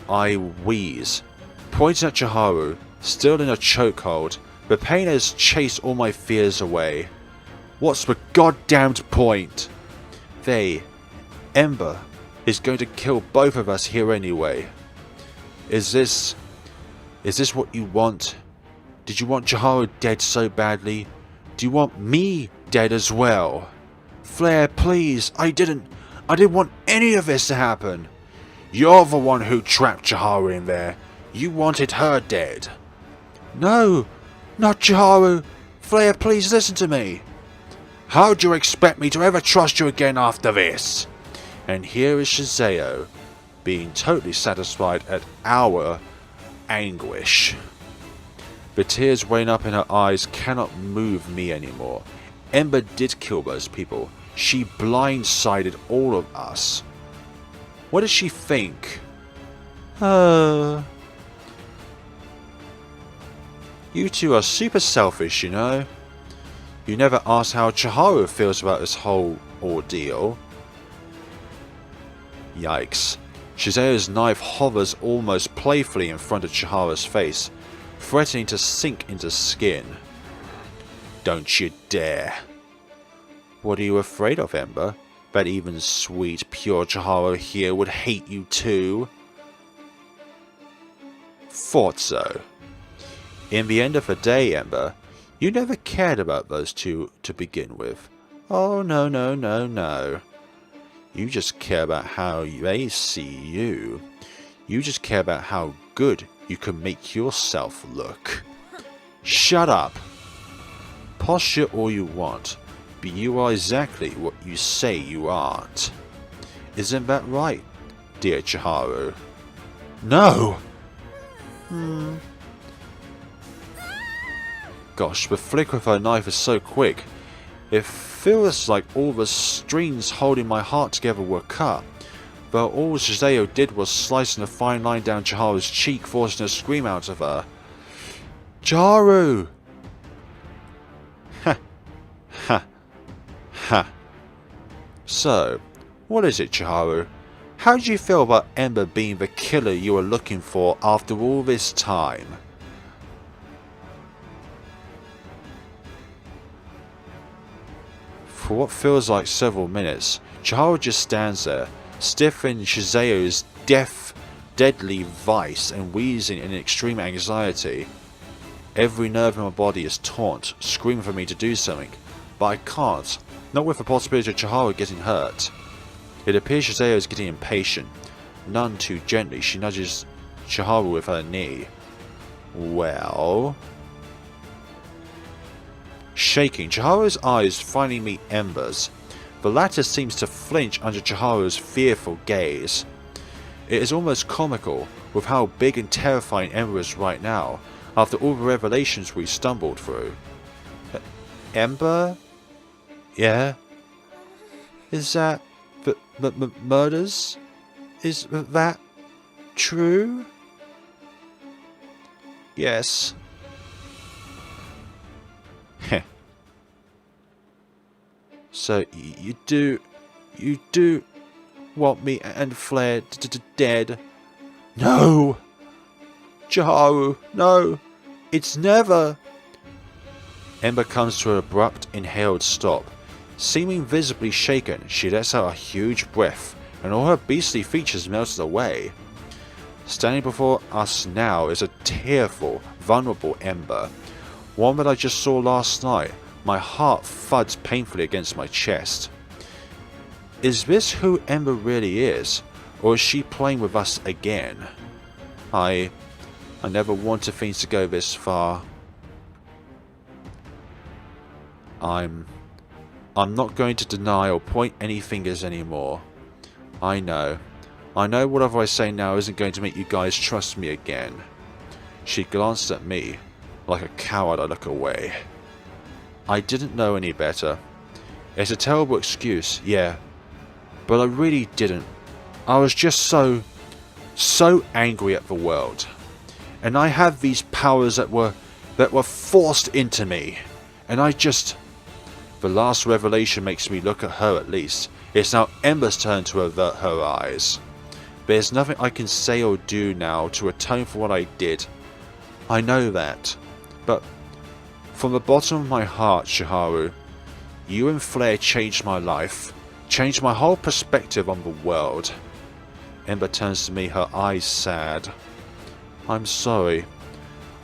I wheeze, pointing at Chiharu, still in a chokehold. The pain has chased all my fears away. What's the goddamned point? Ember, is going to kill both of us here anyway. Is this what you want? Did you want Chiharu dead so badly? Do you want me dead as well? Flare, please, I didn't want any of this to happen. You're the one who trapped Chiharu in there. You wanted her dead. No, not Chiharu. Flare, please listen to me. How do you expect me to ever trust you again after this? And here is Shazeo, being totally satisfied at our anguish. The tears welling up in her eyes cannot move me anymore. Ember did kill those people. She blindsided all of us. What does she think? You two are super selfish, you know. You never ask how Chiharu feels about this whole ordeal. Yikes. Shizao's knife hovers almost playfully in front of Chiharu's face, threatening to sink into skin. Don't you dare. What are you afraid of, Ember? That even sweet, pure Chiharu here would hate you too? Thought so. In the end of the day, Ember, you never cared about those two to begin with. Oh, no, no, no, no. You just care about how they see you. You just care about how good you can make yourself look. Shut up. Posture all you want, but you are exactly what you say you aren't. Isn't that right, dear Chiharu. No! Gosh, the flick of her knife is so quick. It feels like all the strings holding my heart together were cut, but all Shizeo did was slicing a fine line down Chiharu's cheek, forcing a scream out of her. Chiharu! Ha! Ha! Ha! So, what is it, Chiharu? How did you feel about Ember being the killer you were looking for after all this time? For what feels like several minutes, Chiharu just stands there, stiff in Shizeo's deadly vice and wheezing in extreme anxiety. Every nerve in my body is taut, screaming for me to do something, but I can't, not with the possibility of Chiharu getting hurt. It appears Shizeo is getting impatient. None too gently, she nudges Chiharu with her knee. Well... Shaking, Chiharu's eyes finally meet Ember's. The latter seems to flinch under Chiharu's fearful gaze. It is almost comical with how big and terrifying Ember is right now, after all the revelations we stumbled through. Ember? Yeah? Is that... murders? Is that... true? Yes. Heh. So you do want me and Flare dead? No! Chiharu, no! It's never! Ember comes to an abrupt, inhaled stop. Seeming visibly shaken, she lets out a huge breath, and all her beastly features melted away. Standing before us now is a tearful, vulnerable Ember. One that I just saw last night. My heart thuds painfully against my chest. Is this who Ember really is? Or is she playing with us again? I never wanted things to go this far. I'm not going to deny or point any fingers anymore. I know whatever I say now isn't going to make you guys trust me again. She glanced at me. Like a coward, I look away. I didn't know any better. It's a terrible excuse, yeah. But I really didn't. I was just so angry at the world. And I have these powers that were forced into me. And I just... The last revelation makes me look at her at least. It's now Ember's turn to avert her eyes. There's nothing I can say or do now to atone for what I did. I know that. But from the bottom of my heart, Chiharu, you and Flare changed my life. Changed my whole perspective on the world. Ember turns to me, her eyes sad. I'm sorry.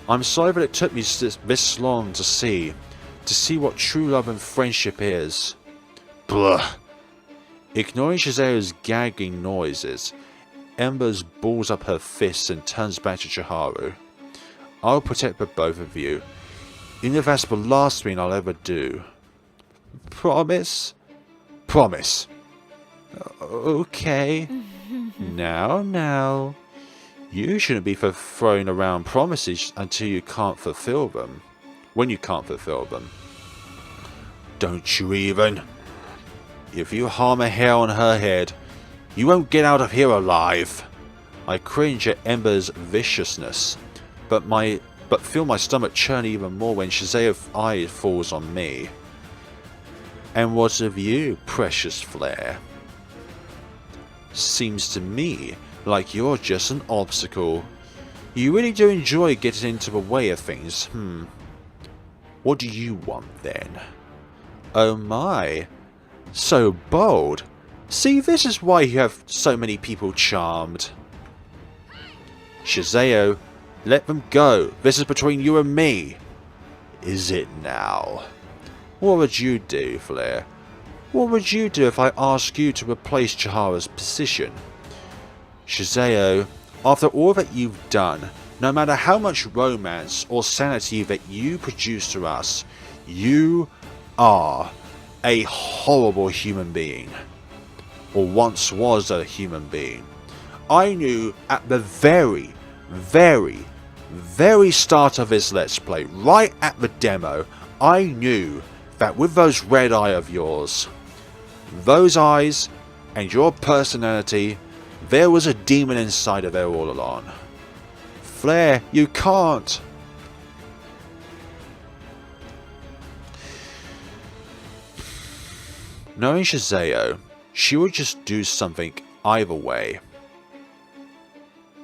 I'm sorry that it took me this long to see what true love and friendship is. Blah. Ignoring Shizeo's gagging noises, Ember balls up her fists and turns back to Chiharu. I'll protect the both of you, even if that's the last thing I'll ever do. Promise? Promise. Okay. Now. You shouldn't be throwing around promises until you can't fulfill them. When you can't fulfill them. Don't you even. If you harm a hair on her head, you won't get out of here alive. I cringe at Ember's viciousness, but feel my stomach churn even more when Shizeo's eye falls on me. And what of you, precious Flare? Seems to me like you're just an obstacle. You really do enjoy getting into the way of things, What do you want then? Oh my, so bold. See, this is why you have so many people charmed. Shizeo, let them go. This is between you and me. Is it now? What would you do, Flare? What would you do if I asked you to replace Chiharu's position? Shizeo, after all that you've done, no matter how much romance or sanity that you produce to us, you are a horrible human being. Or once was a human being. I knew at the very, very, very start of this Let's Play, right at the demo, I knew that with those red eye of yours, those eyes, and your personality, there was a demon inside of there all along. Flare, you can't! Knowing Shazeo, she would just do something either way.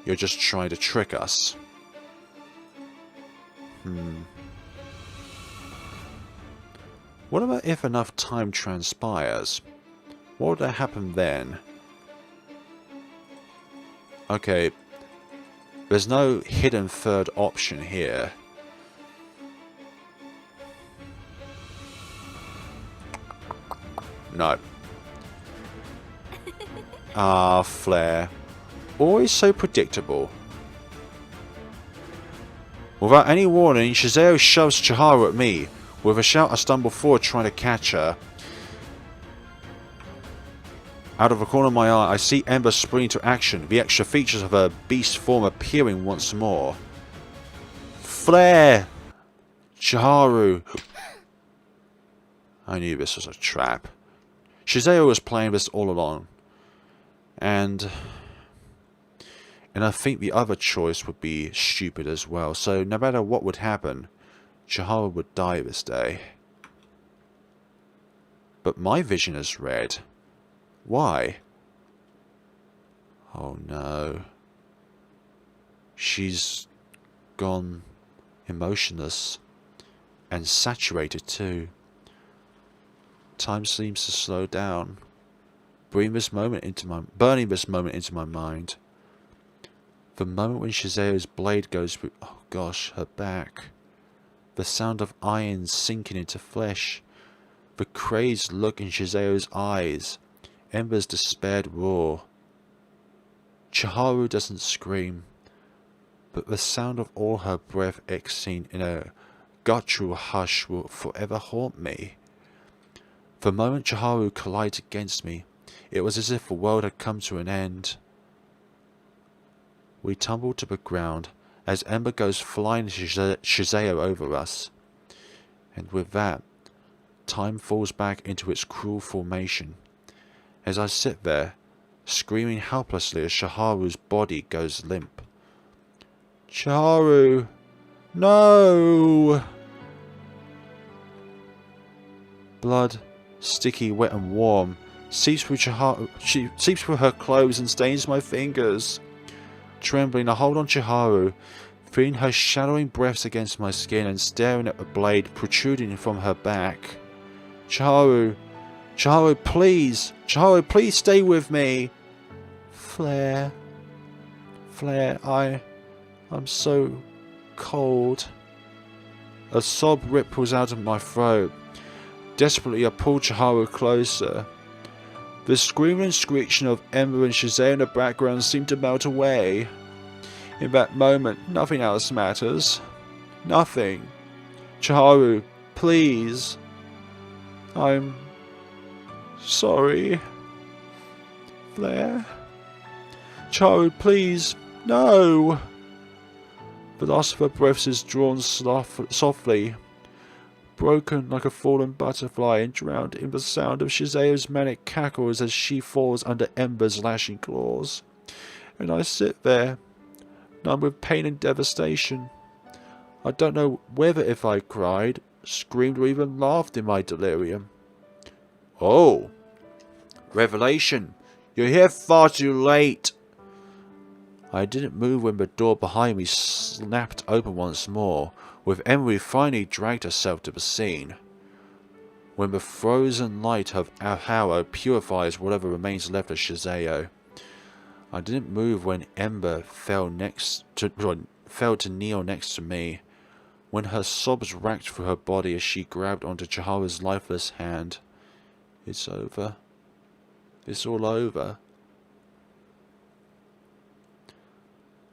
You're just trying to trick us. What about if enough time transpires? What would happen then? Okay, there's no hidden third option here. No. Ah, Flare. Always so predictable. Without any warning, Shazeo shoves Chiharu at me. With a shout, I stumble forward trying to catch her. Out of the corner of my eye, I see Ember spring into action, the extra features of her beast form appearing once more. Flare! Chiharu! I knew this was a trap. Shazeo was playing this all along. And I think the other choice would be stupid as well. So no matter what would happen, Chiharu would die this day. But my vision is red. Why? Oh no. She's gone emotionless. And saturated too. Time seems to slow down. Burning this moment into my mind. The moment when Shazeo's blade goes through, oh gosh, her back. The sound of iron sinking into flesh. The crazed look in Shazeo's eyes. Ember's despaired roar. Chiharu doesn't scream, but the sound of all her breath exhaling in a guttural hush will forever haunt me. The moment Chiharu collided against me, it was as if the world had come to an end. We tumble to the ground as Ember goes flying Shazeo over us. And with that, time falls back into its cruel formation. As I sit there, screaming helplessly as Chiharu's body goes limp. Chiharu! No! Blood, sticky, wet and warm, seeps through her clothes and stains my fingers. Trembling, I hold on Chiharu, feeling her shadowing breaths against my skin and staring at the blade protruding from her back. Chiharu! Chiharu, please! Chiharu, please stay with me! Flare. Flare, I'm so cold. A sob ripples out of my throat. Desperately, I pull Chiharu closer. The screaming and screeching of Ember and Shazeo in the background seem to melt away. In that moment, nothing else matters. Nothing. Chiharu, please. I'm sorry. Flare. Chiharu, please. No. The last of her breaths is drawn softly. Broken like a fallen butterfly and drowned in the sound of Shazeo's manic cackles as she falls under Ember's lashing claws. And I sit there, numb with pain and devastation. I don't know whether if I cried, screamed or even laughed in my delirium. Oh! Revelation! You're here far too late! I didn't move when the door behind me snapped open once more, with Ember finally dragged herself to the scene. When the frozen light of Harrow purifies whatever remains left of Shazeo. I didn't move when Ember fell to kneel next to me, when her sobs racked through her body as she grabbed onto Chiharu's lifeless hand. It's over. It's all over.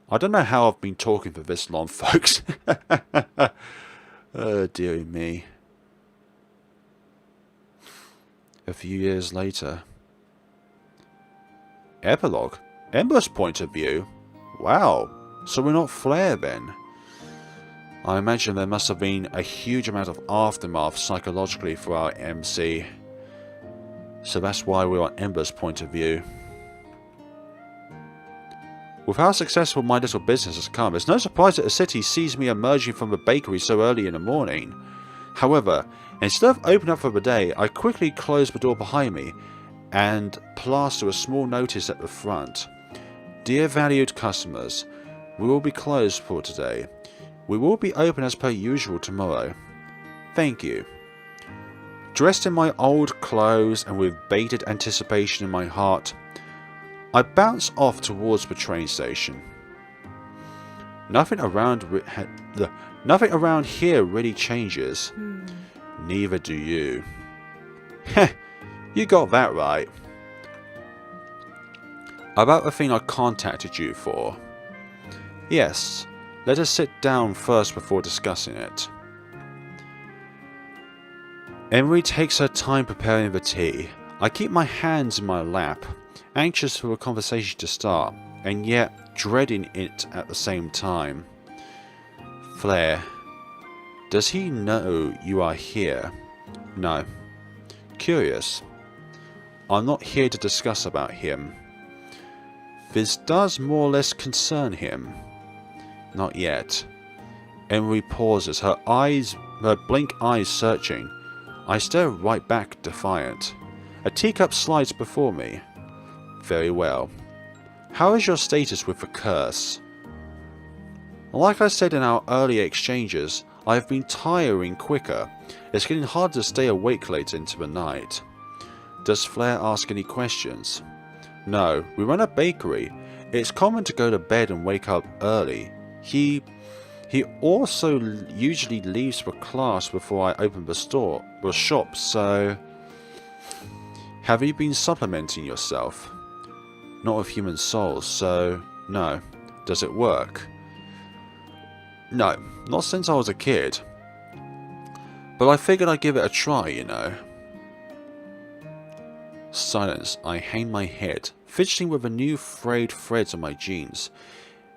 I don't know how I've been talking for this long, folks. Oh, dearie me. A few years later. Epilogue? Ember's point of view? Wow, so we're not Flare then. I imagine there must have been a huge amount of aftermath psychologically for our MC. So that's why we're on Ember's point of view. With how successful my little business has come, it's no surprise that the city sees me emerging from the bakery so early in the morning. However, instead of opening up for the day, I quickly close the door behind me and plaster a small notice at the front. Dear valued customers, we will be closed for today. We will be open as per usual tomorrow. Thank you. Dressed in my old clothes and with bated anticipation in my heart, I bounce off towards the train station. Nothing around here really changes. Neither do you. Heh, you got that right. About the thing I contacted you for. Yes, let us sit down first before discussing it. Emery takes her time preparing the tea. I keep my hands in my lap, anxious for a conversation to start, and yet dreading it at the same time. Flare, does he know you are here? No. Curious. I'm not here to discuss about him. This does more or less concern him. Not yet. Emery pauses, her blink eyes searching. I stare right back, defiant. A teacup slides before me. Very well. How is your status with the curse? Like I said in our earlier exchanges, I have been tiring quicker. It's getting hard to stay awake late into the night. Does Flare ask any questions? No, we run a bakery. It's common to go to bed and wake up early. He also usually leaves for class before I open the shop, so... Have you been supplementing yourself? Not with human souls, so no. Does it work? No, not since I was a kid. But I figured I'd give it a try, you know. Silence. I hang my head, fidgeting with the new frayed threads on my jeans.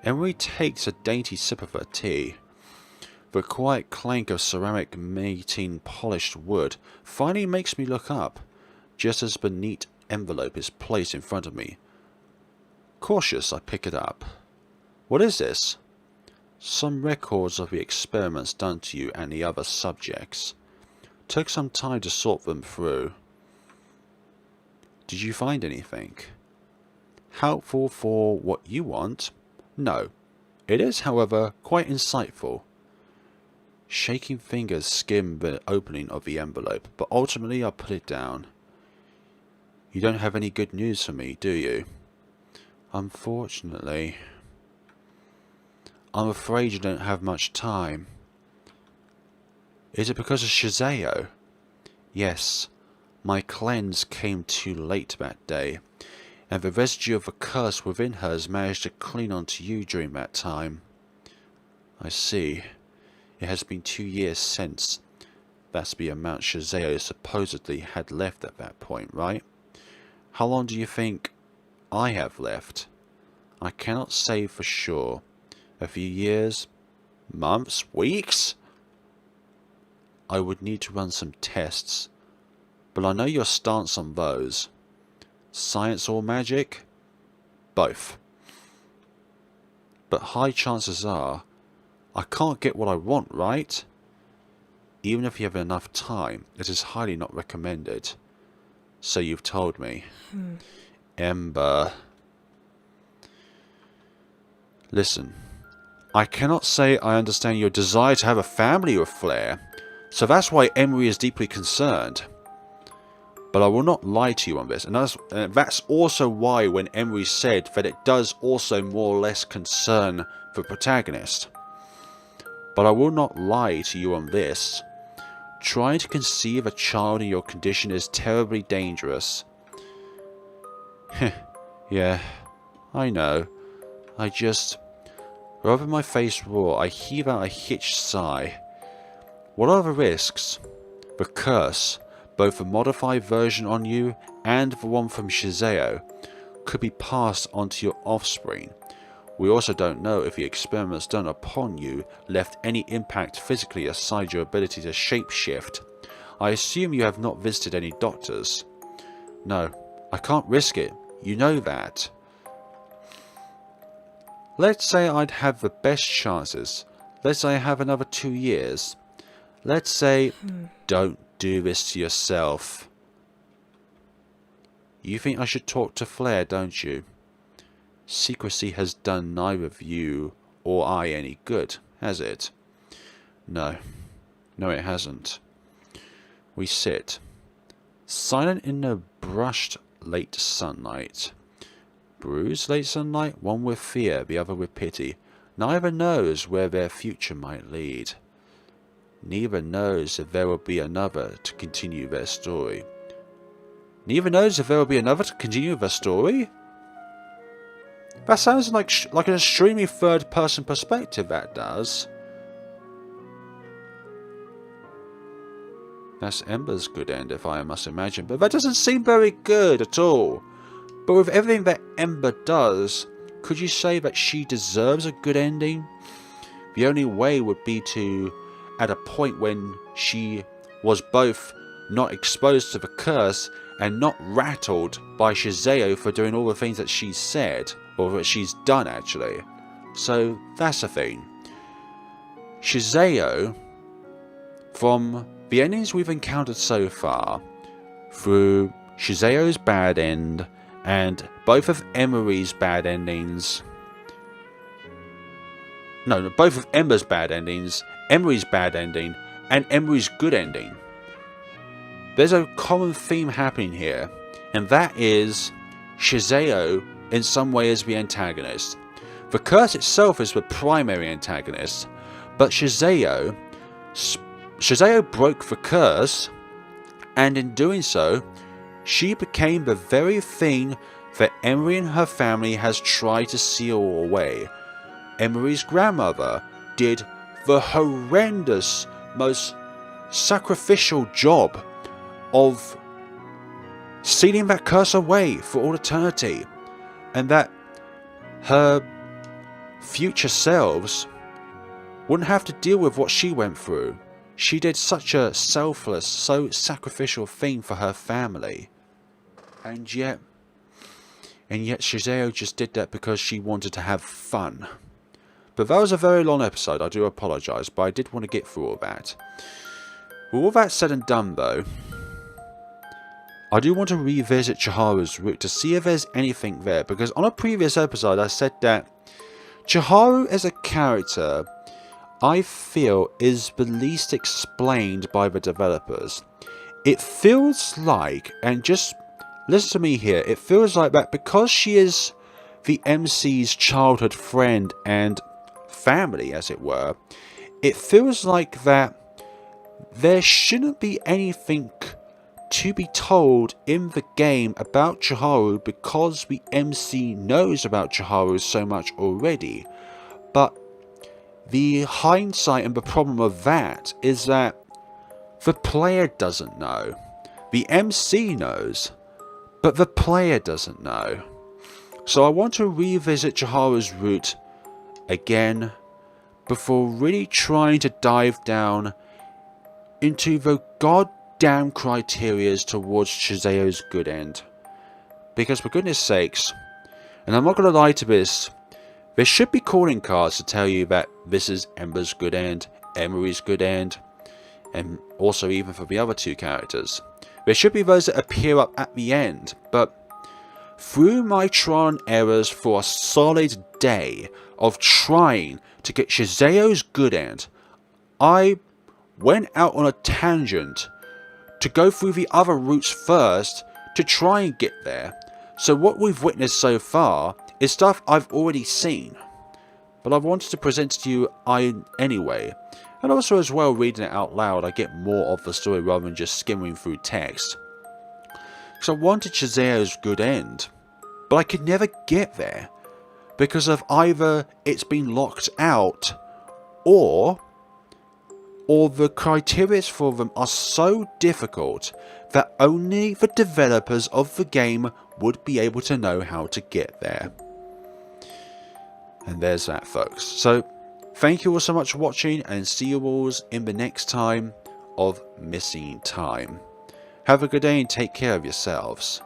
Emery takes a dainty sip of her tea. The quiet clank of ceramic mating polished wood finally makes me look up, just as the neat envelope is placed in front of me. Cautious, I pick it up. What is this? Some records of the experiments done to you and the other subjects. Took some time to sort them through. Did you find anything? Helpful for what you want? No. It is, however, quite insightful. Shaking fingers skim the opening of the envelope, but ultimately I put it down. You don't have any good news for me, do you? Unfortunately. I'm afraid you don't have much time. Is it because of Shazeo? Yes. My cleanse came too late that day, and the residue of the curse within her has managed to cling onto you during that time. I see. It has been 2 years since. That's the amount Shazeo supposedly had left at that point, right? How long do you think I have left? I cannot say for sure. A few years? Months? Weeks? I would need to run some tests. But I know your stance on those. Science or magic? Both. But high chances are, I can't get what I want, right? Even if you have enough time, it is highly not recommended. So you've told me. Ember. Listen, I cannot say I understand your desire to have a family with Flare, so that's why Emery is deeply concerned. But I will not lie to you on this, and that's also why when Emery said that it does also more or less concern the protagonist. But I will not lie to you on this. Trying to conceive a child in your condition is terribly dangerous. Yeah, I know. I just... Rather than my face roar, I heave out a hitched sigh. What are the risks? The curse, both the modified version on you and the one from Shazeo, could be passed on to your offspring. We also don't know if the experiments done upon you left any impact physically aside your ability to shapeshift. I assume you have not visited any doctors. No, I can't risk it. You know that. Let's say I'd have the best chances. Let's say I have another 2 years. Let's say, don't do this to yourself. You think I should talk to Flare, don't you? Secrecy has done neither you or I any good, has it? No. No, it hasn't. We sit, silent in the brushed late sunlight. Bruised late sunlight, one with fear, the other with pity. Neither knows where their future might lead. Neither knows if there will be another to continue their story. Neither knows if there will be another to continue their story? That sounds like an extremely third-person perspective, that does. That's Ember's good end, if I must imagine. But that doesn't seem very good at all. But with everything that Ember does, could you say that she deserves a good ending? The only way would be to, at a point when she was both not exposed to the curse and not rattled by Shizeo for doing all the things that she said, or that she's done actually. So that's the thing. Shizeo, from the endings we've encountered so far, through Shizeo's bad end and both of Emery's bad endings, no, both of Ember's bad endings, Emery's bad ending, and Emery's good ending, there's a common theme happening here, and that is Shizeo in some way is the antagonist. The curse itself is the primary antagonist, but Shizeo broke the curse, and in doing so, she became the very thing that Emery and her family has tried to seal away. Emery's grandmother did the horrendous, most sacrificial job of sealing that curse away for all eternity, and that her future selves wouldn't have to deal with what she went through. She did such a selfless, so sacrificial thing for her family, and yet Shizeo just did that because she wanted to have fun. But that was a very long episode, I do apologise, but I did want to get through all that. With all that said and done though, I do want to revisit Chiharu's route to see if there's anything there, because on a previous episode I said that Chiharu as a character, I feel, is the least explained by the developers. It feels like, and just listen to me here, it feels like that because she is the MC's childhood friend and family, as it were, it feels like that there shouldn't be anything to be told in the game about Chiharu because the MC knows about Chiharu so much already. But the hindsight and the problem of that is that the player doesn't know. The MC knows, but the player doesn't know. So I want to revisit Chiharu's route again before really trying to dive down into the goddamn criterias towards Shizeo's good end. Because for goodness sakes, and I'm not going to lie to this, there should be calling cards to tell you that this is Ember's good end, Emery's good end, and also even for the other two characters. There should be those that appear up at the end, but through my trial and errors for a solid day of trying to get Shizeo's good end, I went out on a tangent to go through the other routes first to try and get there. So what we've witnessed so far is stuff I've already seen, but I wanted to present it to you anyway. And also as well, reading it out loud, I get more of the story rather than just skimming through text. Because I wanted Shizeo's good end, but I could never get there because of either it's been locked out or the criteria for them are so difficult that only the developers of the game would be able to know how to get there. And there's that, folks. So thank you all so much for watching, and see you all in the next time of Missing Time. Have a good day and take care of yourselves.